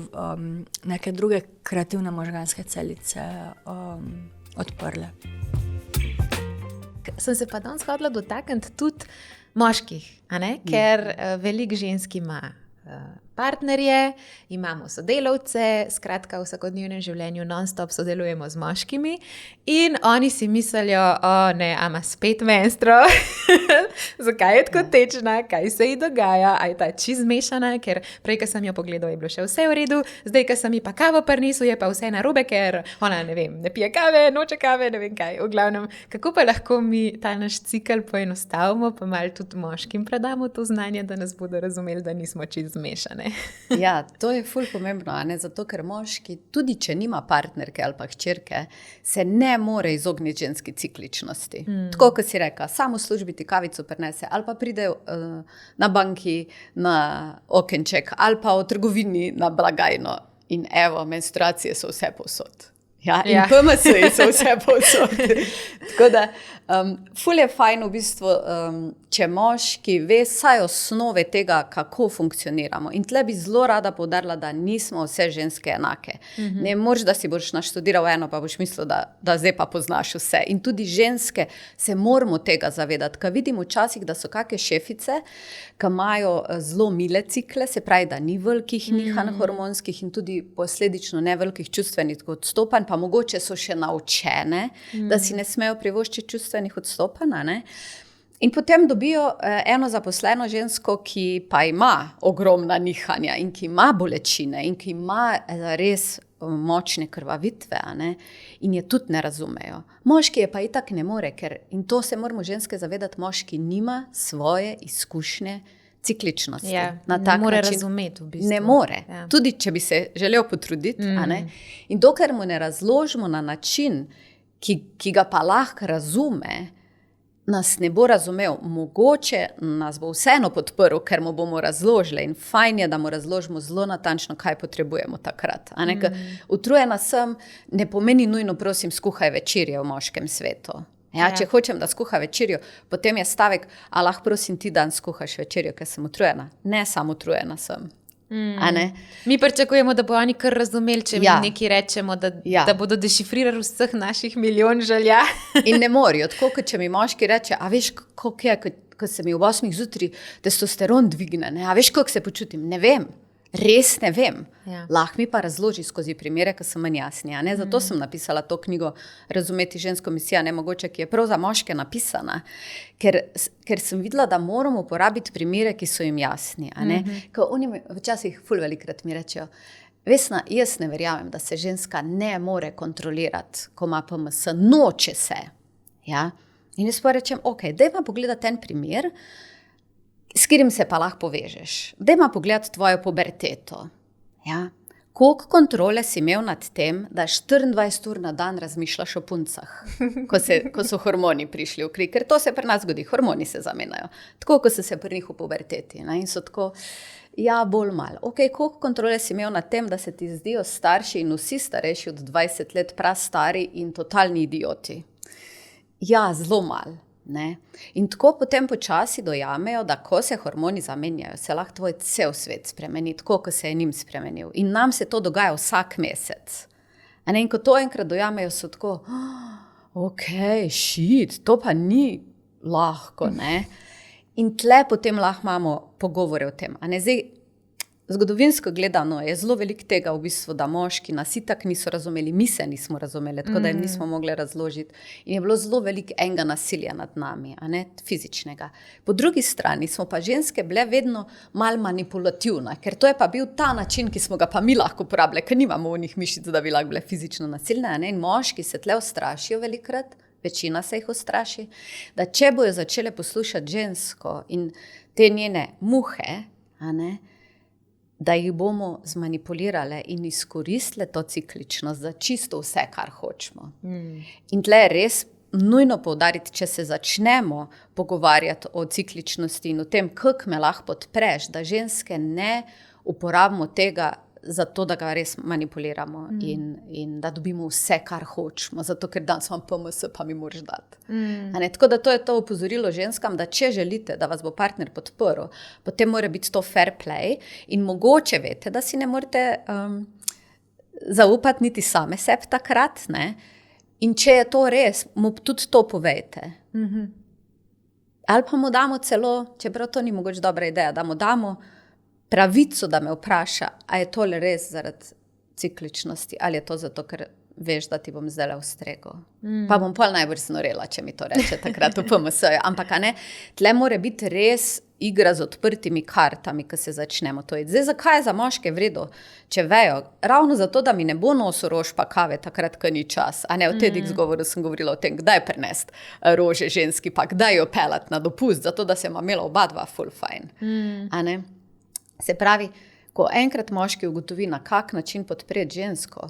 neke druge kreativne možganske celice odprle. Sem se pa danes hodila dotakniti tudi moških, ker veliko žensk ima partnerje, imamo sodelavce, skratka v vsakodnevnem življenju non-stop sodelujemo z moškimi in oni si mislijo, ama spet menstro, zakaj je tako tečna, kaj se ji dogaja, a je ta čisto zmešana, ker prej, ko sem jo pogledala, je bilo še vse v redu, zdaj, ko sem ji pa kavo prinesla, je pa vse narobe, ker ona, ne vem, ne pije kave, noče kave, ne vem kaj. V glavnem, kako pa lahko mi ta naš cikel poenostavimo, pa malo tudi moškim predamo to znanje, da nas bodo razumeli, da nismo čisto zmešane. Ja, to je ful pomembno, zato ker moški, tudi če nima partnerke ali pa hčerke, se ne more izogniti ženski cikličnosti. Tako, kot si reka, samo v službi ti kavico prinese, ali pa pride na banki na okenček, ali pa v trgovini na blagajno. In evo, menstruacije so vse povsod. Ja, in PMS-ji so vse povsod. Tako da, ful je fajn v bistvu, če moški ve saj osnove tega, kako funkcioniramo. In tle bi zelo rada poudarila, da nismo vse ženske enake. Ne moreš, da si boš naštudiral eno, pa boš mislil, da zdaj pa poznaš vse. In tudi ženske se moramo tega zavedati. Ko vidim včasih, da so kakšne šefice, ki imajo zelo mile cikle, se pravi, da ni velikih nihanj hormonskih in tudi posledično ne velikih čustvenih odstopanj, pa mogoče so še naučene, da si ne smejo privoščiti čustvenih odstopanj, ne? In potem dobijo eno zaposleno žensko, ki pa ima ogromna nihanja in ki ima bolečine in ki ima res močne krvavitve, ne? In je tudi ne razumejo. Moški je pa itak ne more, in to se moramo ženske zavedati, moški nima svoje izkušnje cikličnosti. Ja, ne more razumeti v bistvu. Ne more, tudi če bi se želel potruditi. In dokler mu ne razložimo na način, ki ga pa lahko razume, nas ne bo razumel. Mogoče nas bo vseeno podprl, ker mu bomo razložili in fajn je, da mu razložimo zelo natančno, kaj potrebujemo takrat. Utrujena sem, ne pomeni nujno, prosim, skuhaj večerjo v moškem svetu. Ja, če hočem, da skuha večerjo, potem je stavek, a lahko prosim ti dan skuhaš večerjo, ker sem utrujena. Ne, samo utrujena sem. Mi pričakujemo, da bo oni kar razumeli, če mi nekaj rečemo, da bodo dešifrirali vseh naših milijon želja. In ne morajo, tako kot če mi moški reče, a veš, koliko je, ko se mi v 8 zjutraj testosteron dvigne, ne? A veš, koliko se počutim? Ne vem. Res ne vem. Lahko mi pa razloži skozi primere, ki so manj jasni. Zato sem napisala to knjigo Razumeti žensko misijo, nemogoče, ki je prav za moške napisana. Ker sem videla, da moramo uporabiti primere, ki so jim jasni. Ker oni včasih ful velikrat mi rečejo, Vesna, jaz ne verjamem, da se ženska ne more kontrolirati, ko ima PMS, noče se. Ja? In jaz pa rečem, ok, dajmo pogledati en primer, s katerim se pa lahko povežeš. Dajmo pogledati tvojo puberteto. Ja? Koliko kontrole si imel nad tem, da 24 ur na dan razmišljaš o puncah, ko so hormoni prišli v kri, ker to se pri nas zgodi, hormoni se zamenjajo. Tako, ko so se pri njih v puberteti. Ne? In so tako, bolj malo. Ok, koliko kontrole si imel nad tem, da se ti zdijo starši in vsi starejši od 20 let prastari in totalni idioti? Zelo malo. Ne? In tako potem počasi dojamejo, da ko se hormoni zamenjajo, se lahko tvoj cel svet spremeni, tako ko se je njim spremenil. In nam se to dogaja vsak mesec. In ko to enkrat dojamejo, so tako, ok, to pa ni lahko. Ne? In tle potem lahko imamo pogovore o tem. Zdaj, zgodovinsko gledano je zelo veliko tega v bistvu, da moški nas itak niso razumeli, mi se nismo razumeli, tako da jim nismo mogli razložiti. In je bilo zelo veliko enega nasilja nad nami, fizičnega. Po drugi strani smo pa ženske bile vedno malo manipulativne, ker to je pa bil ta način, ki smo ga pa mi lahko uporabljali, ker nimamo v njih mišic, da bi lahko bile fizično nasilne. In moški se tle ustrašijo velikrat, večina se jih ustraši, da če bojo začele poslušati žensko in te njene muhe, da jih bomo zmanipulirale in izkoristile to cikličnost za čisto vse, kar hočemo. In tle je res nujno poudariti, če se začnemo pogovarjati o cikličnosti in o tem, kako me lahko podpreš, da ženske ne uporabimo tega zato, da ga res manipuliramo in da dobimo vse, kar hočemo, zato ker danes imam PMS, pa mi moraš dati. Tako da to je to opozorilo ženskam, da če želite, da vas bo partner podprl, potem mora biti to fair play in mogoče veste, da si ne morete zaupati niti same sebi takrat, ne? In če je to res, mu tudi to povejte. Ali pa mu damo celo, čeprav to ni mogoče dobra ideja, da mu damo pravico, da me vpraša, a je tole res zaradi cikličnosti, ali je to zato, ker veš, da ti bom zdaj ustregel. Pa bom pol najbolj znorela, če mi to reče takrat v PMS-ju. Ampak tle mora biti res igra z odprtimi kartami, ko se začnemo to jedeti. Zdaj, zakaj je za moške v redu, če vejo? Ravno zato, da mi ne bo nosil rož pa kave takrat, ko ni čas. V TEDx govoru sem govorila o tem, kdaj prinesti rože ženski, pa kdaj jo pelati na dopust, zato da se ima imela oba dva full fine. Se pravi, Ko enkrat moški ugotovi, na kak način podpreti žensko,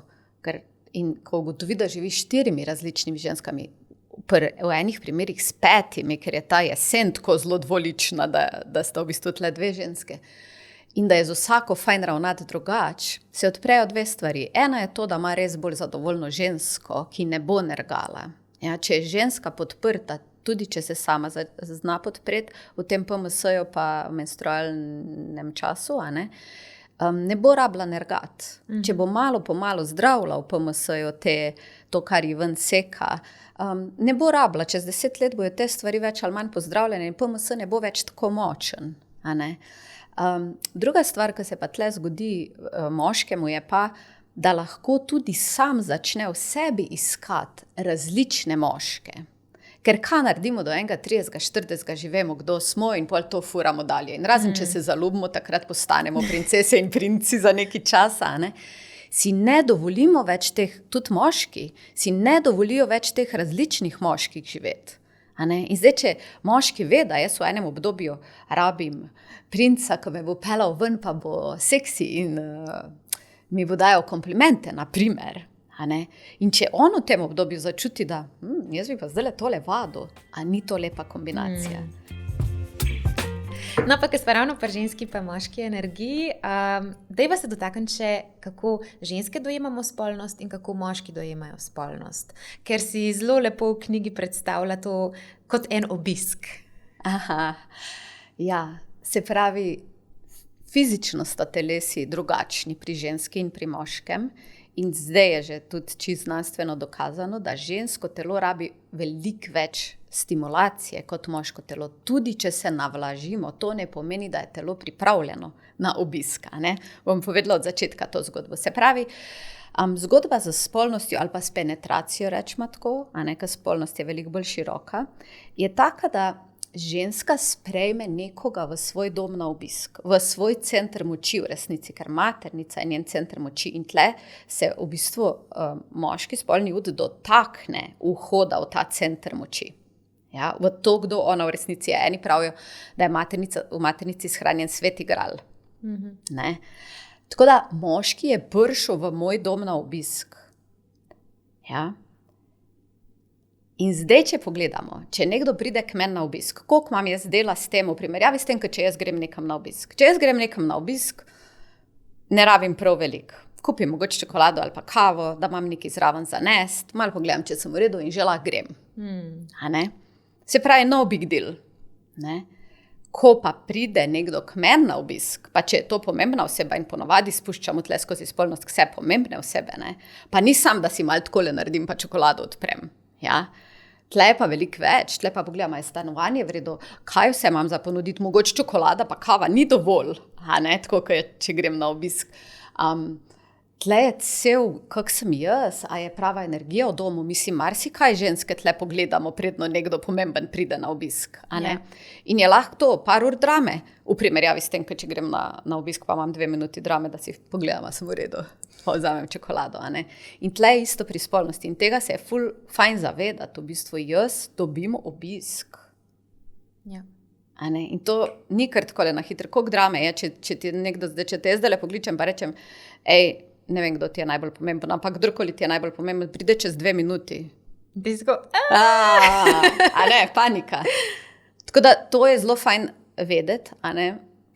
in ko ugotovi, da živi 4 različnimi ženskami, v enih primerih s 5, ker je ta jesen tako zelo dvolična, da sta v bistvu tle 2 ženske, in da je z vsako fajn ravnati drugače, se odprejo 2 stvari. Ena je to, da ima res bolj zadovoljno žensko, ki ne bo nergala. Ja, če je ženska podprta, tudi če se sama zna podpreti v tem PMS-ju pa v menstrualnem času, ne bo rabila nergati. Če bo malo po malo zdravila v PMS-ju to, kar ji ven seka, ne bo rabila. Čez 10 let bojo te stvari več ali manj pozdravljene in PMS ne bo več tako močen. Druga stvar, ki se pa tle zgodi moškemu, je pa, da lahko tudi sam začne v sebi iskati različne moške. Ker kaj naredimo do 30, 40, že vemo, kdo smo in pol to furamo dalje. In razen, če se zaljubimo, takrat postanemo princese in princi za nekaj časa. Si ne dovolimo več teh, tudi moški, si ne dovolijo več teh različnih moških živeti. In zdaj, če moški ve, da jaz v enem obdobju rabim princa, ki me bo pelal ven, pa bo seksi in mi bo dajal komplimente, na primer. In če on v tem obdobju začuti, da jaz bi pa zdaj tole vadil, a ni to lepa kombinacija. No, pa ker smo ravno pri ženski pa moški energiji, dajva se dotakniti še, kako ženske dojemamo spolnost in kako moški dojemajo spolnost. Ker si zelo lepo v knjigi predstavlja to kot en obisk. Aha, ja, se pravi, fizično sta telesi drugačni pri ženski in pri moškem. In zdaj je že tudi čisto znanstveno dokazano, da žensko telo rabi veliko več stimulacije kot moško telo. Tudi če se navlažimo, to ne pomeni, da je telo pripravljeno na obisk. Bom povedala od začetka to zgodbo. Se pravi, zgodba z spolnostjo ali pa s penetracijo, rečemo tako, ker spolnost je veliko bolj široka, je taka, da ženska sprejme nekoga v svoj dom na obisk, v svoj center moči v resnici, ker maternica je njen center moči in tle se v bistvu moški spolni ud dotakne vhoda v ta center moči. Ja, v to, kdo ona v resnici je. Eni pravijo, da je v maternici shranjen sveti gral. Tako da moški je prišel v moj dom na obisk. Ja. In zdaj, če pogledamo, če nekdo pride k meni na obisk, koliko imam jaz dela s tem v primerjavi s tem, če jaz grem nekam na obisk. Če jaz grem nekam na obisk, ne rabim prav veliko. Kupim mogoče čokolado ali pa kavo, da imam nekaj zraven za nest, malo pogledam, če sem v redu in že lahko grem. Se pravi, no big deal. Ko pa pride nekdo k meni na obisk, pa če je to pomembna oseba in ponovadi spuščamo tle skozi spolnost vse pomembne osebe, pa ni sam, da si malo takole naredim, pa čokolado odprem. Ja? Tle je pa veliko več, tle pa pogledam, je stanovanje v redu, kaj vse imam za ponuditi, mogoče čokolada pa kava ni dovolj, tako, če grem na obisk. Tle je cel, kak sem jaz, a je prava energija v domu, mislim, marsikaj ženske tle pogledamo, predno nekdo pomemben pride na obisk. In je lahko to par ur drame, v primerjavi s tem, če grem na obisk, pa imam 2 minuti drame, da si pogledam, a sem v redu, pa vzamem čokolado. In tle je isto pri spolnosti in tega se je ful fajn zavedati, v bistvu jaz dobim obisk. Ja. In to ni kar takole na hitro, koliko drame je, če ti nekdo zdaj, če te jaz zdaj pokličem, pa rečem, ne vem, kdo ti je najbolj pomemben, ampak kdorkoli ti je najbolj pomemben, pride čez 2 minuti. Bisko. Panika. Tako da to je zelo fajn vedeti,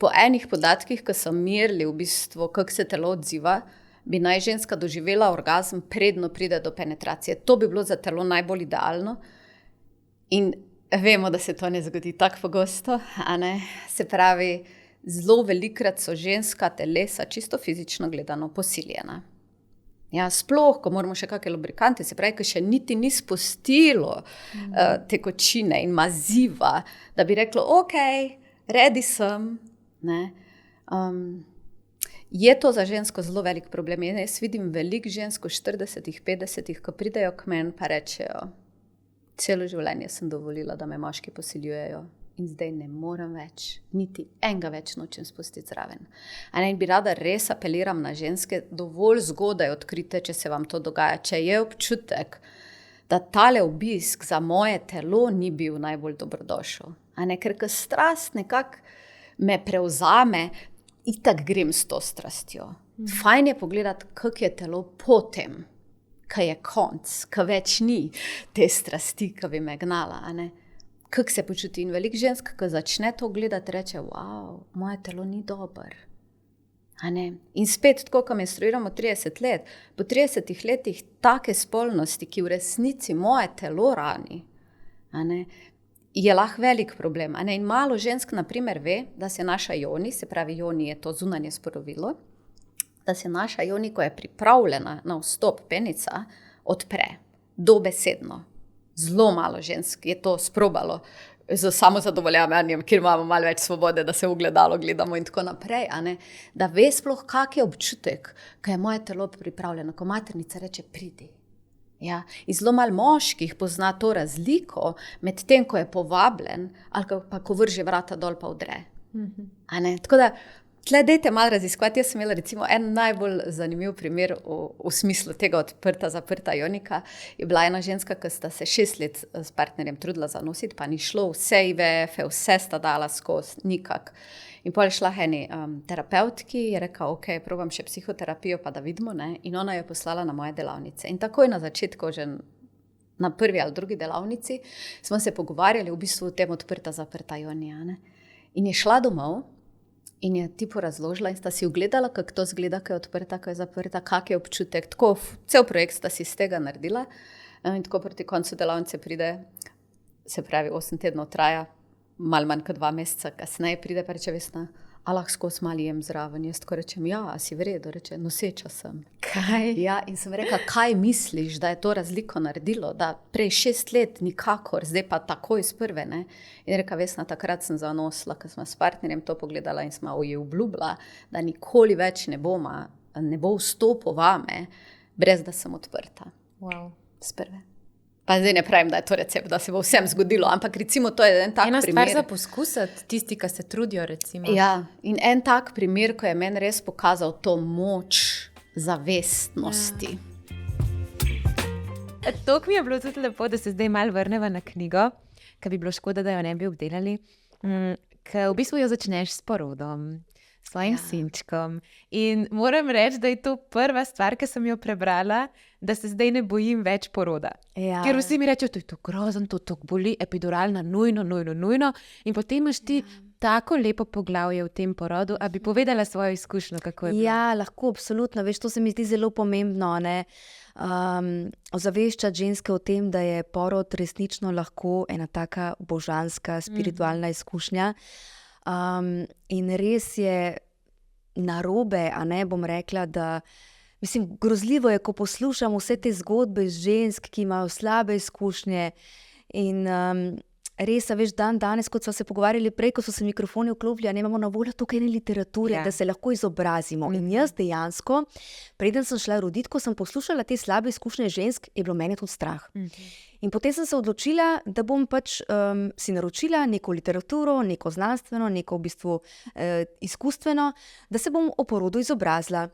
po enih podatkih, ki so merili v bistvu, kako se telo odziva, bi naj ženska doživela orgazm, predno pride do penetracije. To bi bilo za telo najbolj idealno. In vemo, da se to ne zgodi tako pogosto, se pravi, zelo velikrat so ženska telesa čisto fizično gledano posiljena. Ja, sploh, ko moramo še kakšne lubrikante, se pravi, ki še niti ni spustilo tekočine in maziva, da bi reklo, ok, ready sem. Je to za žensko zelo velik problem. Jaz vidim veliko žensk v 40-ih, 50-ih, ko pridejo k meni, pa rečejo, celo življenje sem dovolila, da me moški posiljujejo. In zdaj ne morem več, niti enega več nočem spustiti zraven. In bi rada res apeliram na ženske, dovolj zgodaj odkrite, če se vam to dogaja, če je občutek, da tale obisk za moje telo ni bil najbolj dobrodošel. Ker strast nekako me prevzame, itak grem s to strastjo. Fajn je pogledati, kako je telo potem, ko je konc, ko več ni te strasti, ki bi me gnala, a ne? Kako se počuti. In veliko žensk, ko začne to gledati, reče, wow, moje telo ni dobro. A ne? In spet, tako, ko menstruiramo 30 let, po 30 letih take spolnosti, ki v resnici moje telo rani, a ne, je lahko velik problem. A ne? In malo žensk, na primer, ve, da se naša joni, se pravi joni je to zunanje sporovilo, da se naša joni, ko je pripravljena na vstop penica, odpre, dobesedno. Zelo malo žensk je to sprobalo z samozadovoljavanjem, kjer imamo malo več svobode, da se v gledalo gledamo in tako naprej, a ne? Da ve sploh, kak je občutek, ko je moje telo pripravljeno, ko maternica reče, pridi. Ja? In zelo malo moških pozna to razliko med tem, ko je povabljen, ali pa ko vrže vrata dol pa vdre. A ne? Tako da, tle dejte malo raziskovati. Jaz sem imela recimo en najbolj zanimiv primer v smislu tega odprta, zaprta jonika. Je bila ena ženska, ki sta se 6 let s partnerjem trudila zanositi, pa ni šlo, vse IVF-e, vse sta dala skozi, nikak. In potem je šla eni terapeutki, je rekla, ok, probam še psihoterapijo, pa da vidimo, ne? In ona jo poslala na moje delavnice. In takoj na začetku, že na prvi ali drugi delavnici, smo se pogovarjali v bistvu o tem odprta, zaprta jonija, ne? In je šla domov, in je tipo razložila in sta si ugledala, kako to zgleda, ko je odprta, ko je zaprta, kak je občutek. Tako, cel projekt sta si z tega naredila in tako proti koncu delavnice pride, se pravi 8 tednov traja, malo manj kot 2 meseca kasneje pride pa reče, Vesna, a lahko skozi malo jem zraven. Jaz tako rečem, ja, a si v redu? Reče, noseča sem. Kaj? Ja, in sem rekla, kaj misliš, da je to razliko naredilo, da prej 6 let nikakor, zdaj pa takoj iz prve, ne? In rekla, Vesna, takrat sem zanosila, ko smo s partnerjem to pogledala in smo ji obljubila, da nikoli več ne bo vstopil vame, brez da sem odprta. Wow. Z prve. Pa zdaj ne pravim, da je to recept, da se bo vsem zgodilo, ampak recimo to je en tak primer. Ena stvar za poskusiti, tisti, ki se trudijo, recimo. Ja, in en tak primer, ko je meni res pokazal to moč zavestnosti. To mi je bilo tudi lepo, da se zdaj malo vrneva na knjigo, ki bi bilo škoda, da jo ne bi obdelali, ker v bistvu jo začneš s porodom, s svojim sinčkom. In moram reči, da je to prva stvar, ki sem jo prebrala, da se zdaj ne bojim več poroda. Ja. Ker vsi mi rečejo, to je to grozen, to boli, epiduralna, nujno. In potem imaš ti tako lepo poglavje v tem porodu, a bi povedala svojo izkušnjo, kako je bilo. Ja, lahko, absolutno. Veš, to se mi zdi zelo pomembno, ne? Ozaveščati ženske o tem, da je porod resnično lahko ena taka božanska, spiritualna izkušnja. In res je narobe, a ne bom rekla, da mislim, grozljivo je, ko poslušam vse te zgodbe žensk, ki imajo slabe izkušnje in res, a veš, danes, kot smo se pogovarjali prej, ko so se mikrofoni vklopili, ne imamo na voljo tukaj ene literature, da se lahko izobrazimo. In jaz dejansko, preden sem šla roditi, ko sem poslušala te slabe izkušnje žensk, je bilo mene tudi strah. In potem sem se odločila, da bom pač si naročila neko literaturo, neko znanstveno, neko v bistvu izkustveno, da se bom o porodu izobrazila.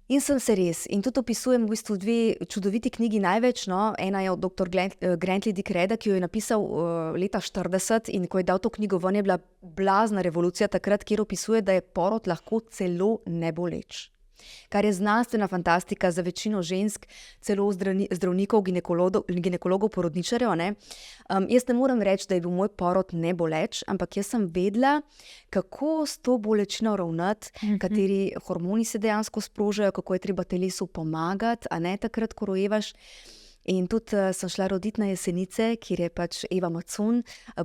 In sem se res. In tudi opisujem v bistvu 2 čudoviti knjigi največ. No? Ena je od dr. Grantley Dick Reda, ki jo je napisal leta 40 in ko je dal to knjigo ven, je bila blazna revolucija takrat, kjer opisuje, da je porod lahko celo neboleč. Kar je znanstvena fantastika za večino žensk, celo zdravnikov, ginekologov, porodničarjev. Jaz ne morem reči, da je bil moj porod neboleč, ampak jaz sem vedela, kako s to bolečino ravnati, kateri hormoni se dejansko sprožajo, kako je treba telesu pomagati, a ne takrat, ko rojevaš. In tudi sem šla roditi na Jesenice, kjer je pač Eva Macun,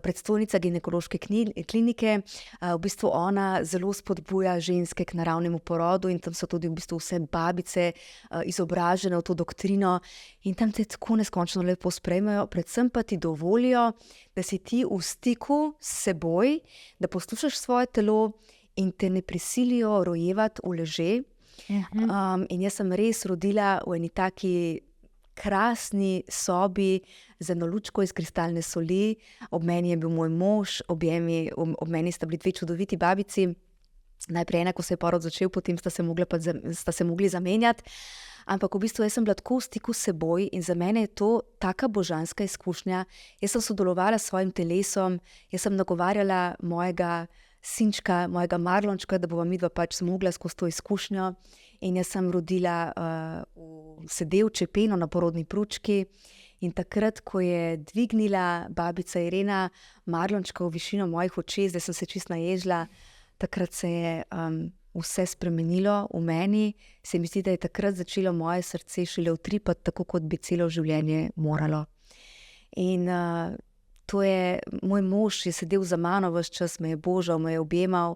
predstojnica ginekološke klinike. V bistvu ona zelo spodbuja ženske k naravnemu porodu in tam so tudi v bistvu vse babice izobražene v to doktrino in tam te tako neskončno lepo sprejmejo, predvsem pa ti dovolijo, da si ti v stiku s seboj, da poslušaš svoje telo in te ne prisilijo rojevati v leže. In jaz sem res rodila v eni taki krasni sobi z eno lučko iz kristalne soli. Ob meni je bil moj mož, ob meni sta bili 2 čudoviti babici. Najprej ena, ko se je porod začel, potem sta se mogli zamenjati. Ampak v bistvu jaz sem bila tako v stiku s seboj in za mene je to taka božanska izkušnja. Jaz sem sodelovala s svojim telesom, jaz sem nagovarjala mojega sinčka, mojega Marlončka, da bova midva pač zmogla skozi to izkušnjo. In jaz sem rodila v sedelče peno na porodni pručki. In takrat, ko je dvignila babica Irena Marlončka v višino mojih očes, da sem se čisto naježila, takrat se je vse spremenilo v meni. Se mi zdi, da je takrat začelo moje srce šele utripati, tako kot bi celo življenje moralo. In to je, moj mož je sedel za mano ves čas, me je božal, me je objemal.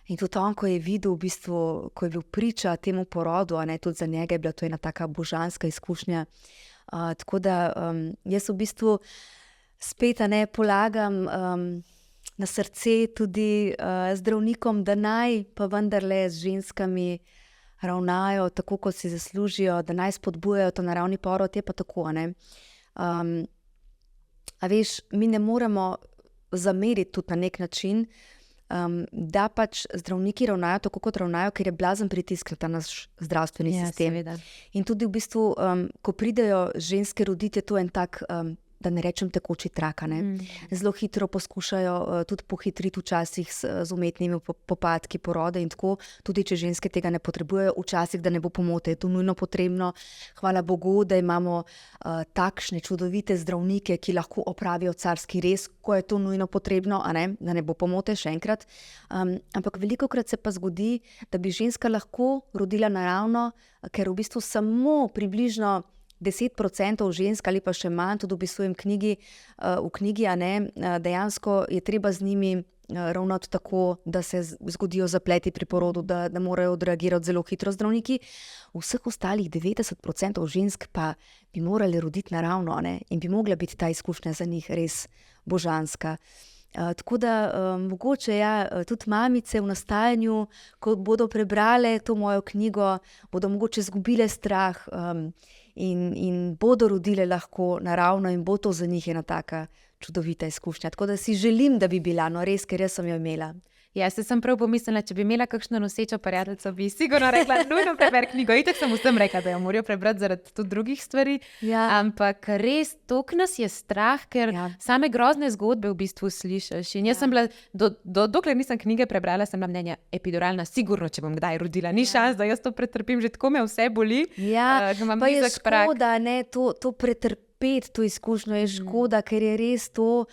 In tudi on, ko je videl, v bistvu, ko je bil priča temu porodu, tudi za njega je bila to ena taka božanska izkušnja. Tako da jaz v bistvu spet polagam na srce tudi zdravnikom, da naj pa vendarle z ženskami ravnajo tako, kot si zaslužijo, da naj spodbujajo to naravni porod, je pa tako. A veš, mi ne moremo zameriti tudi na nek način, da pač zdravniki ravnajo tako, kot ravnajo, ker je blazen pritisk na ta naš zdravstveni sistem. Seveda. In tudi v bistvu, ko pridejo ženske roditi, je to en tak, da ne rečem tekoči trak. Zelo hitro poskušajo tudi pohitriti včasih z umetnimi popadki porode in tako, tudi če ženske tega ne potrebujejo, včasih, da ne bo pomote, je to nujno potrebno. Hvala Bogu, da imamo takšne čudovite zdravnike, ki lahko opravijo carski rez, ko je to nujno potrebno, da ne bo pomote, še enkrat. Ampak velikokrat se pa zgodi, da bi ženska lahko rodila naravno, ker v bistvu samo približno 10% žensk ali pa še manj, tudi opisujem v knjigi, dejansko je treba z njimi ravnati tako, da se zgodijo zapleti pri porodu, da morajo odreagirati zelo hitro zdravniki. Vseh ostalih 90% žensk pa bi morali roditi naravno, in bi mogla biti ta izkušnja za njih res božanska. Tako da mogoče tudi mamice v nastajanju, ko bodo prebrale to mojo knjigo, bodo mogoče izgubile strah in bodo rodile lahko naravno in bo to za njih ena taka čudovita izkušnja. Tako da si želim, da bi bila, res, ker jaz sem jo imela. Jaz sem prav pomislila, če bi imela kakšno nosečo prijateljico, bi sigurno rekla, nujno preberi knjigo. Itak sem vsem rekla, da jo morajo prebrati zaradi tudi drugih stvari. Ampak res, toliko nas je strah, ker same grozne zgodbe v bistvu slišiš. In jaz sem bila, dokler nisem knjige prebrala, sem bila mnenja epiduralna, sigurno, če bom kdaj rodila. Ni šans, da jaz to pretrpim, že tako me vse boli. Pa je škoda, to pretrpeti, to izkušnjo je škoda, ker je res to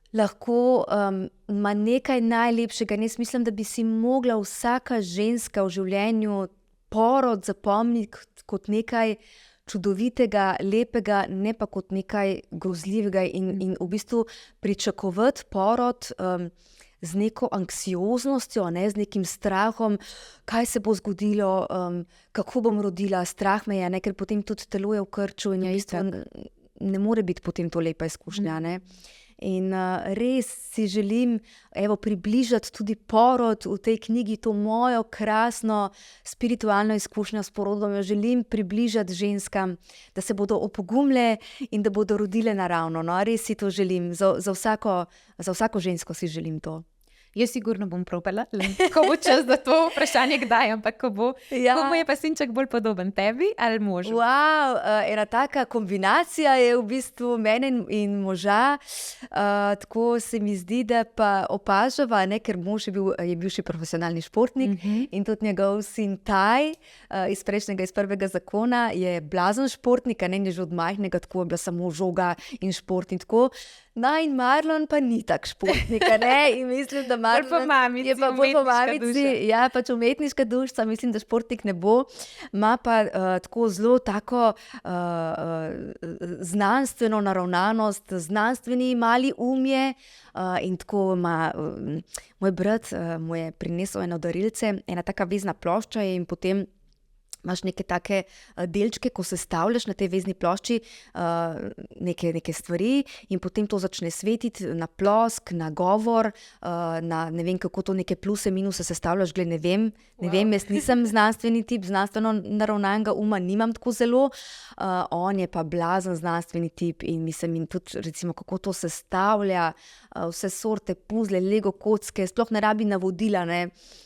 lahko ima nekaj najlepšega. Jaz mislim, da bi si mogla vsaka ženska v življenju porod zapomniti kot nekaj čudovitega, lepega, ne pa kot nekaj grozljivega in v bistvu pričakovati porod z neko anksioznostjo, z nekim strahom, kaj se bo zgodilo, kako bom rodila, strah me je, ker potem tudi telo je v krču in v bistvu ne more biti potem to lepa izkušnja. In res si želim približati tudi porod v tej knjigi, to mojo krasno spiritualno izkušnjo s porodom. Jo želim približati ženskam, da se bodo opogumile in da bodo rodile naravno. Res si to želim, za vsako žensko si želim to. Jaz sigurno bom probala, ko bo čas za to vprašanje, kdaj, ampak ko bo. Komu je pa sinček bolj podoben, tebi ali možu? Ena taka kombinacija je v bistvu mene in moža. Tako se mi zdi, da pa opažava, ker mož je bivši profesionalni športnik in tudi njegov sin Taj iz prvega zakona je blazen športnik, je že od majhnega, tako je bila samo žoga in šport in tako. In Marlon pa ni tak športnik, in mislim, da Marlon je pa bolj po mamici. Ja, pač umetniška dušica, mislim, da športnik ne bo. Ima pa tako zelo tako znanstveno naravnanost, znanstveni mali umje in tako ima, moj brat mu je prinesel eno darilce, ena taka vezna plošča je in potem imaš neke take delčke, ko sestavljaš na tej vezni plošči neke stvari in potem to začne svetiti na plosk, na govor, na ne vem kako to neke pluse, minuse sestavljaš, ne vem, jaz nisem znanstveni tip, znanstveno naravnanega uma nimam tako zelo, on je pa blazen znanstveni tip in mislim, in tudi recimo kako to sestavlja, vse sorte puzle, lego kocke, sploh ne rabi navodila,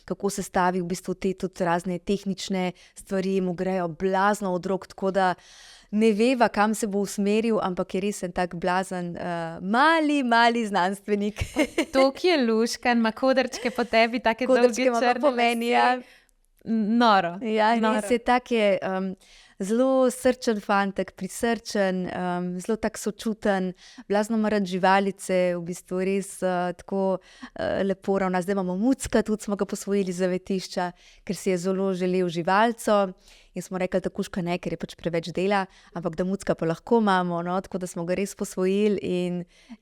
kako sestavi v bistvu te tudi razne tehnične stvari stvari mu grejo blazno od rok, tako da ne veva, kam se bo usmeril, ampak je res en tak blazen, mali znanstvenik. Tok je luškan, ima kodrčke po tebi, take dolge črne po meni, ja. Noro. Ja, res je tak je, zelo srčen fantek, prisrčen, zelo tak sočuten, blazno ima rad živalice, v bistvu res tako lepo ravna. Zdaj imamo Mucka, tudi smo ga posvojili z zavetišča, ker si je zelo želel živalco. In smo rekli, da kužka ne, ker je pač preveč dela, ampak da Mucka pa lahko imamo, no? Tako da smo ga res posvojili in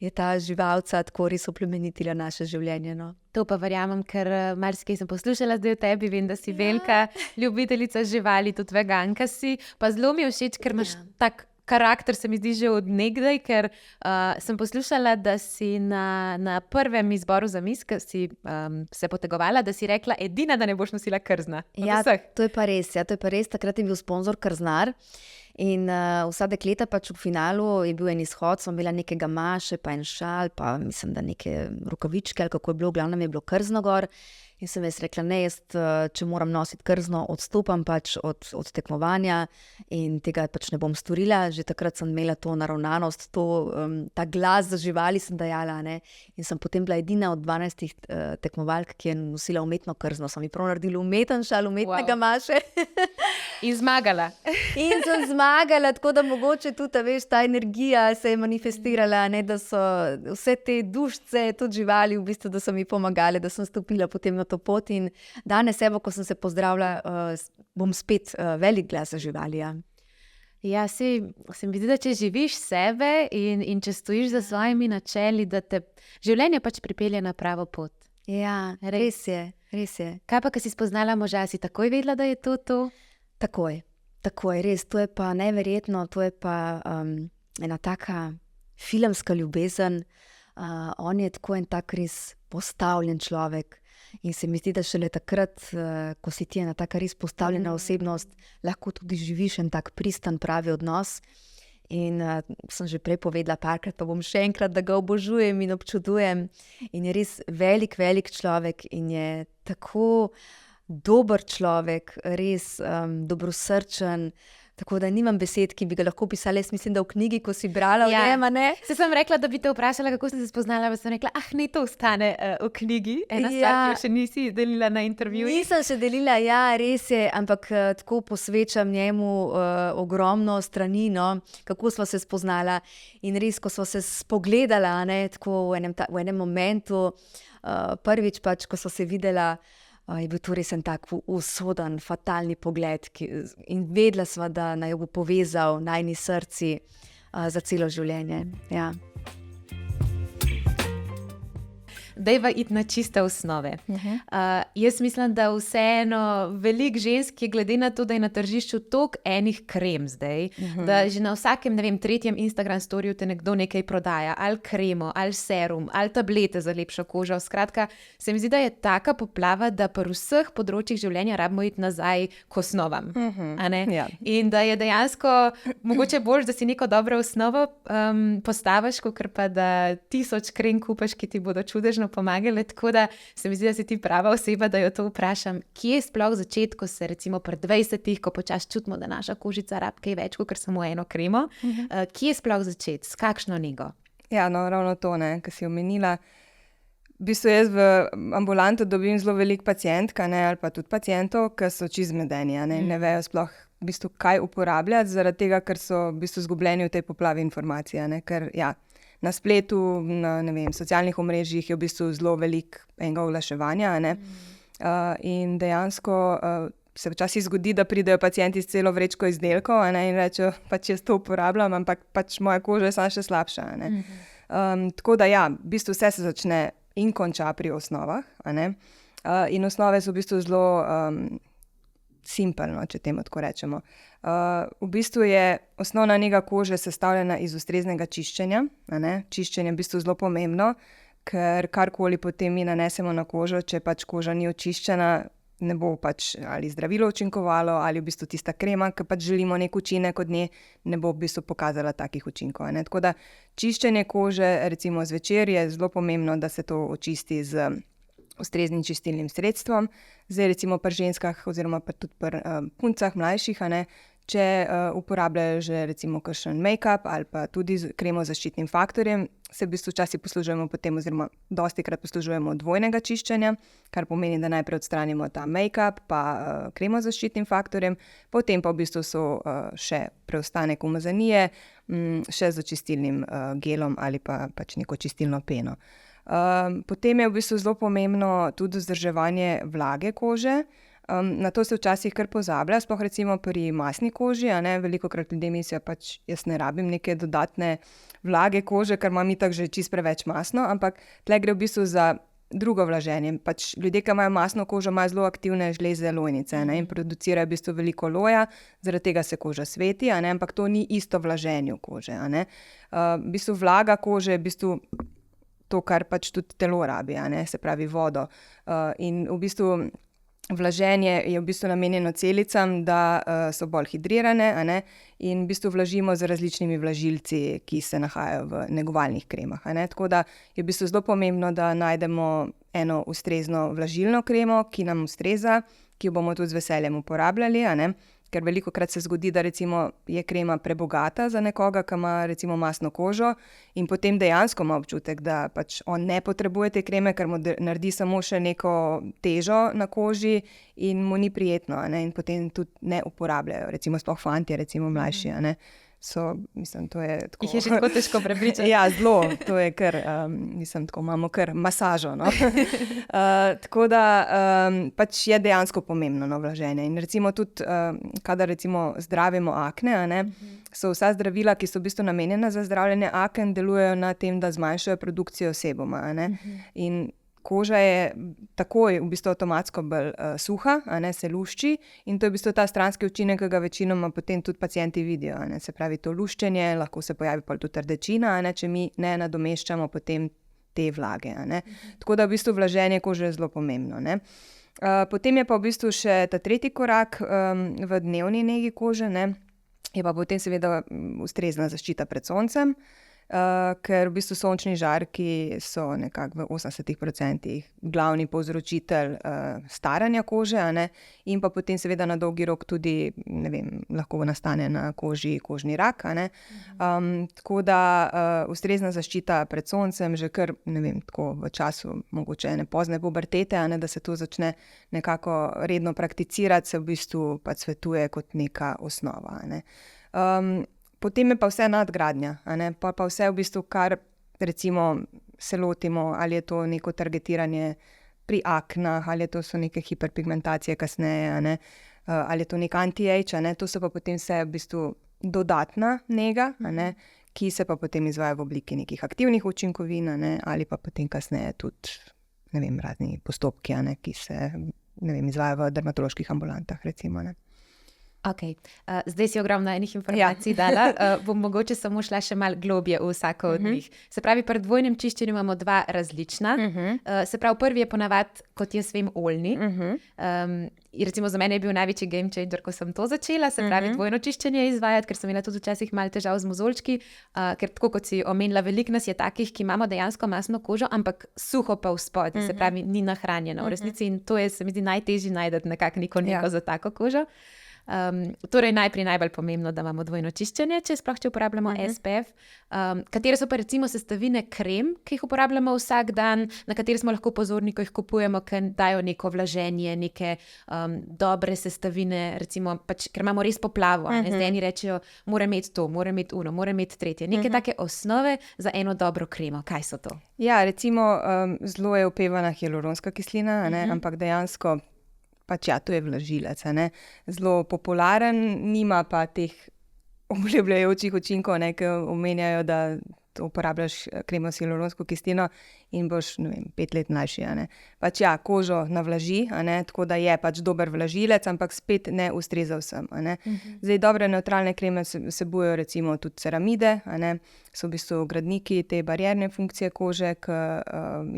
je ta živalca tako res oplemenitila naše življenje. No? To pa verjamem, ker marsikaj sem poslušala zdaj o tebi, vem, da si velika ljubiteljica živali, tudi veganka si, pa zelo mi je všeč, ker imaš tak karakter, se mi zdi že od nekdaj, ker sem poslušala, da si na prvem izboru za Miss, ki si se potegovala, da si rekla edina, da ne boš nosila krzna. Ja, to je pa res, takrat je bil sponzor Krznar in vsa dekleta pač v finalu je bil en izhod, smo imela nekega maše, pa en šal, pa mislim, da neke rokavičke, ali kako je bilo, v glavnem je bilo krzno gor. In sem jaz rekla, ne, če moram nositi krzno, odstopam pač od tekmovanja in tega pač ne bom storila. Že takrat sem imela to naravnanost, ta glas za živali sem dajala, ne. In sem potem bila edina od 12 tekmovalk, ki je nosila umetno krzno. Sem ji prav naredila umeten šal, umetnega maše. In zmagala. In sem zmagala, tako da mogoče tudi, veš, ta energija se je manifestirala, ne, da so vse te dušice, tudi živali, v bistvu, da so mi pomagale, da sem stopila potem na to pot in danes, evo, ko sem se pozdravila, bom spet velik glas za živali. Ja, se mi zdi, da če živiš sebe in če stojiš za svojimi načeli, da te življenje pač pripelje na pravo pot. Ja, res je. Kaj pa, ko si spoznala moža, si takoj vedela, da je to? Takoj, res. To je pa neverjetno, to je pa ena taka filmska ljubezen. On je tako en tak res postavljen človek. In se mi zdi, da šele takrat, ko si ti ena taka res postavljena osebnost, lahko tudi živiš en tak pristan, pravi odnos. In sem že prej povedala parkrat, pa bom še enkrat, da ga obožujem in občudujem. In je res velik človek in je tako dober človek, res dobrosrčen. Tako da nimam besed, ki bi ga lahko pisala. Jaz mislim, da v knjigi, ko si brala o njem, ne? Se sem rekla, da bi te vprašala, kako si se spoznala, pa sem rekla, ne, to ostane v knjigi. Ena stvar, ki jo še nisi delila na intervjuju. Nisem še delila, ja, res je, ampak tako posvečam njemu ogromno strani, no, kako sva se spoznala. In res, ko sva se spogledala, ne, tako v enem momentu, prvič pač, ko sva se videla, je bil to res en tak usoden, fatalni pogled in vedela sva, da naj bo povezal najini srci za celo življenje. Ja. Dajva iti na čiste osnove. Jaz mislim, da vseeno veliko žensk je glede na to, da je na tržišču toliko enih krem zdaj, da že na vsakem, ne vem, tretjem Instagram storiju te nekdo nekaj prodaja, ali kremo, ali serum, ali tablete za lepšo kožo. Skratka, se mi zdi, da je taka poplava, da pri vseh področjih življenja rabimo iti nazaj k osnovam. Ja. In da je dejansko mogoče bolj, da si neko dobro osnovo postaviš, kakor pa da 1000 krem kupaš, ki ti bodo čudežno pomagale, tako da se mi zdi, da si ti prava oseba, da jo to vprašam. Kje je sploh začet, ko se recimo pri 20-ih, ko počasi čutimo, da naša kožica rab kaj več, kot samo eno kremo, kje je sploh začet, s kakšno nego? Ja, no, ravno to, kar si omenila. V bistvu jaz v ambulanto dobim zelo veliko pacientk, ali pa tudi pacientov, ki so čisto zmedeni, ne vejo sploh v bistvu, kaj uporabljati, zaradi tega, ker so v bistvu zgubljeni v tej poplavi informacij, ker ja, na spletu, na socialnih omrežjih je v bistvu zelo veliko enega oglaševanja, in dejansko se včasih zgodi, da pridejo pacienti s celo vrečko izdelkov, in rečejo, pač jaz to uporabljam, ampak pač moja koža je samo še slabša. Tako da ja, v bistvu vse se začne in konča pri osnovah, in osnove so v bistvu zelo simpelno, če temu tako rečemo. V bistvu je osnovna nega kože sestavljena iz ustreznega čiščenja. Čiščenje je v bistvu zelo pomembno, ker karkoli potem mi nanesemo na kožo, če pač koža ni očiščena, ne bo pač ali zdravilo učinkovalo, ali v bistvu tista krema, ki pač želimo nek učinek od nje, ne bo v bistvu pokazala takih učinkov. Tako da čiščenje kože, recimo zvečer, je zelo pomembno, da se to očisti z ustreznim čistilnim sredstvom. Zdaj recimo pri ženskah oziroma pa tudi pri puncah mlajših, če uporabljajo že recimo kakšen make-up ali pa tudi kremo z zaščitnim faktorjem, se v bistvu včasih poslužujemo potem oziroma dostikrat poslužujemo dvojnega čiščenja, kar pomeni, da najprej odstranimo ta make-up pa kremo z zaščitnim faktorjem, potem pa v bistvu so še preostanek umazanije, še z čistilnim gelom ali pa pač neko čistilno peno. Potem je v bistvu zelo pomembno tudi vzdrževanje vlage kože. Na to se včasih kar pozablja, sploh recimo pri masni koži, velikokrat ljudje mislijo, pač jaz ne rabim neke dodatne vlage kože, ker imam itak že čisto preveč masno, ampak tle gre v bistvu za drugo vlaženje. Pač ljudje, ki imajo masno kožo, imajo zelo aktivne žlezde lojnice in producirajo v bistvu veliko loja, zaradi tega se koža sveti, ampak to ni isto vlaženju kože. V bistvu vlaga kože je v bistvu to, kar pač tudi telo rabi, se pravi vodo. In v bistvu vlaženje je v bistvu namenjeno celicam, da so bolj hidrirane in v bistvu vlažimo z različnimi vlažilci, ki se nahajajo v negovalnih kremah. Tako da je v bistvu zelo pomembno, da najdemo eno ustrezno vlažilno kremo, ki nam ustreza, ki jo bomo tudi z veseljem uporabljali, ker velikokrat se zgodi, da recimo je krema prebogata za nekoga, ki ima recimo masno kožo in potem dejansko ima občutek, da pač on ne potrebuje te kreme, ker mu naredi samo še neko težo na koži in mu ni prijetno, in potem tudi ne uporabljajo, recimo sploh fantje, recimo mlajši, mislim, to je tako... Jih je že tako težko prepričati. Ja, zelo, to je kar, tako imamo kar masažo, tako da pač je dejansko pomembno vlaženje in recimo tudi, kadar recimo zdravimo akne, so vsa zdravila, ki so v bistvu namenjena za zdravljenje aken, delujejo na tem, da zmanjšajo produkcijo sebuma, in koža je takoj v bistvu avtomatsko bolj suha, se lušči in to je v bistvu ta stranski učinek, ki ga večinoma potem tudi pacienti vidijo, se pravi to luščenje, lahko se pojavi pa tudi rdečina, če mi ne nadomeščamo potem te vlage. Tako da v bistvu vlaženje kože je zelo pomembno. Potem je pa v bistvu še ta tretji korak v dnevni negi kože, je pa potem seveda ustrezna zaščita pred soncem, ker v bistvu sončni žarki so nekako v 80% glavni povzročitelj staranja kože, in pa potem seveda na dolgi rok tudi, lahko nastane na koži kožni rak, tako da ustrezna zaščita pred soncem že kar, tako v času mogoče ene pozne pubertete, da se to začne nekako redno prakticirati, se v bistvu pa svetuje kot neka osnova. Potem je pa vse nadgradnja, pa vse v bistvu, kar recimo se lotimo, ali je to neko targetiranje pri aknah, ali to so neke hiperpigmentacije kasneje, ali je to nek anti-age, to so pa potem vse v bistvu dodatna nega, ki se pa potem izvaja v obliki nekih aktivnih učinkovin, ali pa potem kasneje tudi, razni postopki, ki se, izvajajo v dermatoloških ambulantah, recimo, Ok, zdaj si ogromno enih informacij dala, bom mogoče samo šla še malo globje v vsako od njih. Se pravi, pri dvojnem čiščenju imamo dva različna. Se pravi, prvi je ponavadi, kot jaz vem, oljni. Recimo za mene je bil največji game changer, ko sem to začela, se pravi dvojno čiščenje izvajati, ker sem imela tudi včasih malo težav z mozolčki, ker tako kot si omenila, veliko nas je takih, ki imamo dejansko masno kožo, ampak suho pa vspodaj, se pravi, ni nahranjeno v resnici in to je, se mi zdi, najtežje najti nekako neko za tako kožo. Torej najprej najbolj pomembno, da imamo dvojno čiščenje, če uporabljamo SPF. Katere so pa recimo sestavine krem, ki jih uporabljamo vsak dan, na katere smo lahko pozorni, ko jih kupujemo, ker dajo neko vlaženje, neke dobre sestavine, recimo, pač, ker imamo res poplavo. Zdaj eni rečejo, mora imeti to, mora imeti uno, mora imeti tretje. Neke take osnove za eno dobro kremo. Kaj so to? Ja, recimo zelo je opevana hialuronska kislina, ampak dejansko pač ja, to je vlažilec, zelo popularen, nima pa teh obljubljajočih učinkov, ki omenjajo, da uporabljaš kremo s hialuronsko kislino in boš, 5 let mlajši. Pač ja, kožo navlaži, tako da je pač dober vlažilec, ampak spet ne ustreza vsem. Zdaj, dobre nevtralne kreme vsebujejo recimo tudi ceramide, so v bistvu gradniki te barierne funkcije kože, ki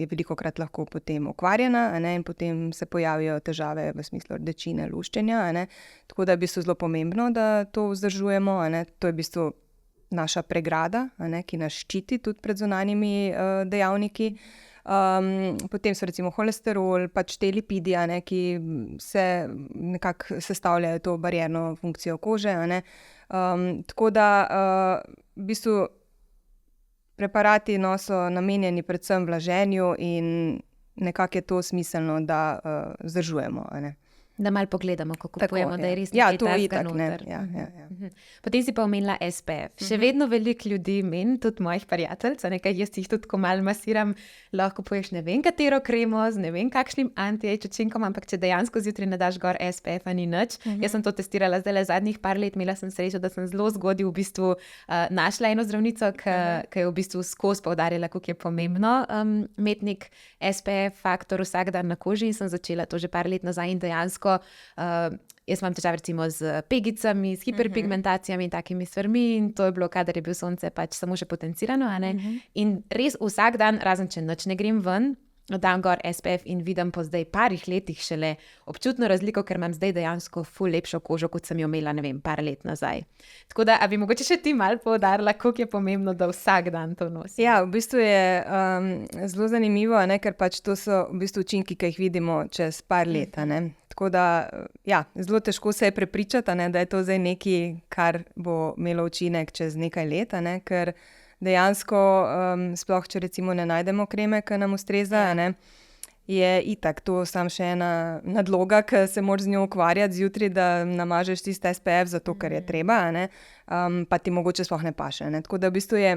je velikokrat lahko potem okvarjena, in potem se pojavijo težave v smislu rdečine, luščenja, tako da je v bistvu zelo pomembno, da to vzdržujemo, to je v bistvu naša pregrada, ki nas ščiti tudi pred zunanjimi dejavniki. Potem so recimo holesterol, pač te lipidi, ki se nekako sestavljajo to barierno funkcijo kože. Tako da v bistvu preparati so namenjeni predvsem vlaženju in nekako je to smiselno, da vzdržujemo. Da malo pogledamo, kako kupujemo, da je res nekaj takega itak, noter. Ja. Potem si pa omenila SPF. Še vedno veliko ljudi meni, tudi mojih prijateljev, nekaj jaz jih tudi, ko malo masiram, lahko kupuješ ne vem katero kremo z ne vem kakšnim anti-age učinkom, ampak če dejansko zjutraj ne daš gor SPF-a, ni nič. Jaz sem to testirala zdaj zadnjih par let, imela sem srečo, da sem zelo zgodaj v bistvu našla eno zdravnico, ki je v bistvu skozi poudarjala, kako je pomembno imeti nek SPF faktor vsak dan na koži in sem začela to že par let nazaj in dejansko jaz imam težave recimo z pegicami, s hiperpigmentacijami in takimi stvarmi in to je bilo, kadar je bil sonce pač samo še potencirano, in res vsak dan, razen če nič ne grem ven, dam gor SPF in vidim po zdaj parih letih šele občutno razliko, ker imam zdaj dejansko ful lepšo kožo, kot sem jo imela, ne vem, par let nazaj. Tako da, a bi mogoče še ti malo poudarila, koliko je pomembno, da vsak dan to nosim? Ja, v bistvu je zelo zanimivo, ker pač to so v bistvu učinki, ki jih vidimo čez par let. Tako da, ja, zelo težko se je prepričati, da je to zdaj nekaj, kar bo imelo učinek čez nekaj let, ker dejansko, sploh če recimo ne najdemo kreme, ki nam ustreza, je itak to samo še ena nadloga, ki se moraš z njo ukvarjati zjutraj, da namažeš tisti SPF zato, ker je treba, pa ti mogoče sploh ne paše. Tako da v bistvu je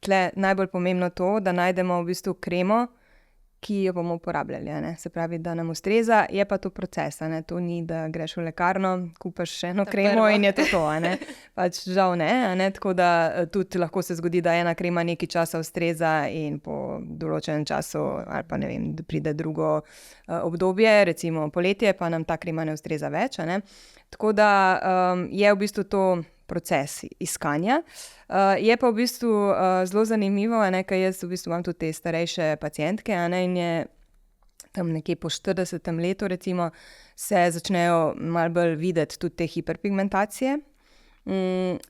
tle najbolj pomembno to, da najdemo v bistvu kremo, ki jo bomo uporabljali. Se pravi, da nam ustreza, je pa to proces. To ni, da greš v lekarno, kupaš še eno kremo in je to. Pač žal ne. Tako da tudi lahko se zgodi, da ena krema nekaj časa ustreza in po določenem času ali pa ne vem, pride drugo obdobje, recimo poletje, pa nam ta krema ne ustreza več. Tako da je v bistvu to proces iskanja. Je pa v bistvu zelo zanimivo, ker jaz v bistvu imam tudi te starejše pacientke, in je tam nekje po 40. letu recimo se začnejo malo bolj videti tudi te hiperpigmentacije.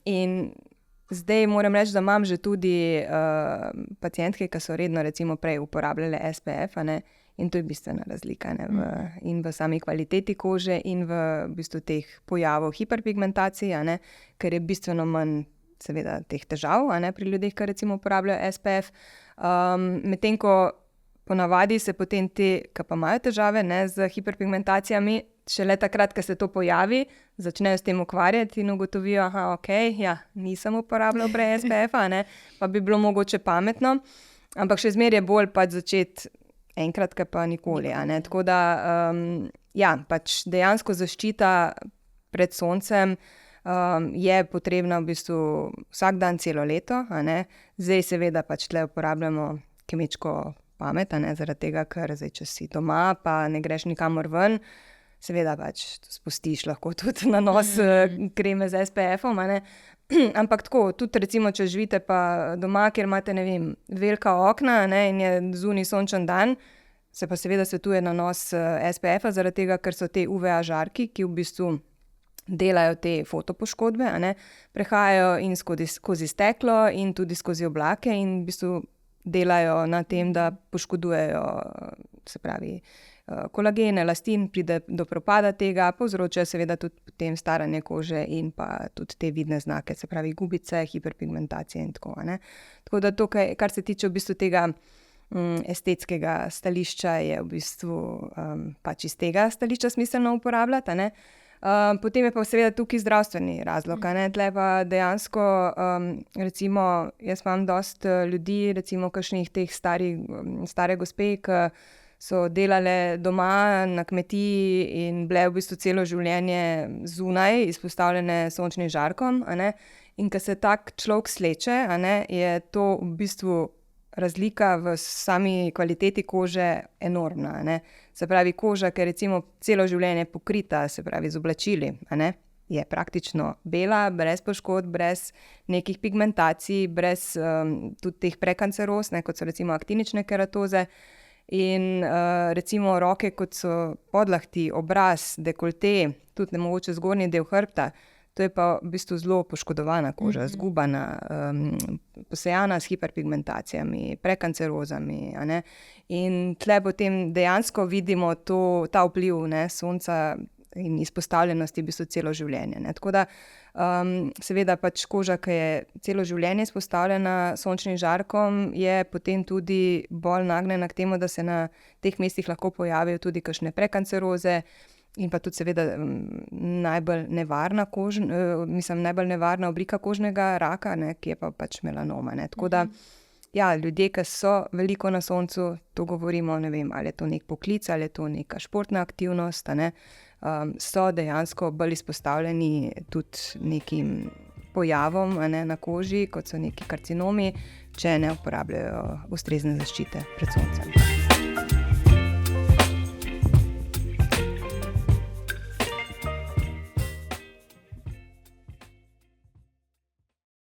In zdaj moram reči, da imam že tudi pacientke, ki so redno recimo prej uporabljale SPF, in to je bistvena razlika in v sami kvaliteti kože in v bistvu teh pojavov hiperpigmentacij, ker je bistveno manj seveda teh težav pri ljudeh, ki recimo uporabljajo SPF. Medtem ko ponavadi se potem te, ki pa imajo težave z hiperpigmentacijami, šele takrat, ko se to pojavi, začnejo s tem ukvarjati in ugotovijo, nisem uporabljal prej SPF-a, pa bi bilo mogoče pametno, ampak še zmeraj je bolj pač začeti enkrat, pa nikoli. Tako da, pač dejansko zaščita pred soncem je potrebna v bistvu vsak dan celo leto. Zdaj seveda pač tle uporabljamo kmečko pamet, zaradi tega, ker zdaj, če si doma, pa ne greš nikamor ven, seveda pač spustiš lahko tudi na nos kreme z SPF-om, ampak tako, tudi recimo, če živite pa doma, kjer imate, ne vem, velika okna, in je zunaj sončen dan, se pa seveda svetuje na nos SPF-a, zaradi tega, ker so te UVA žarki, ki v bistvu delajo te fotopoškodbe, prehajajo in skozi steklo in tudi skozi oblake in v bistvu delajo na tem, da poškodujejo, se pravi, kolagene, elastin, pride do propada tega, povzročajo seveda tudi potem staranje kože in pa tudi te vidne znake, se pravi gubice, hiperpigmentacije in tako. Tako da to, kar se tiče v bistvu tega estetskega stališča, je v bistvu pač iz tega stališča smiselno uporabljati. Potem je pa seveda tukaj zdravstveni razlog. Tle pa dejansko, recimo, jaz imam dosti ljudi, recimo kakšnih teh stare gospe, ki so delale doma na kmetiji in bile v bistvu celo življenje zunaj, izpostavljene sončnim žarkom. In ko se tak človek sleče, je to v bistvu razlika v sami kvaliteti kože enormna. Se pravi, koža, ki je recimo celo življenje pokrita, se pravi z oblačili, je praktično bela, brez poškodb, brez nekih pigmentacij, brez tudi teh prekanceroz, kot so recimo aktinične keratoze. In recimo roke, kot so podlahti, obraz, dekolte, tudi mogoče zgornji del hrbta, to je pa v bistvu zelo poškodovana koža, zgubana, posejana s hiperpigmentacijami, prekancerozami. In tle potem dejansko vidimo ta vpliv sonca in izpostavljenosti v bistvu celo življenje. Tako da seveda pač koža, ki je celo življenje izpostavljena sončnim žarkom, je potem tudi bolj nagnjena k temu, da se na teh mestih lahko pojavijo tudi kakšne prekanceroze in pa tudi seveda najbolj nevarna oblika kožnega raka, ki je pa pač melanoma. Tako da ljudje, ki so veliko na soncu, to govorimo, ne vem, ali je to nek poklic, ali je to neka športna aktivnost, so dejansko bolj izpostavljeni tudi nekim pojavom na koži, kot so neki karcinomi, če ne uporabljajo ustrezne zaščite pred soncem.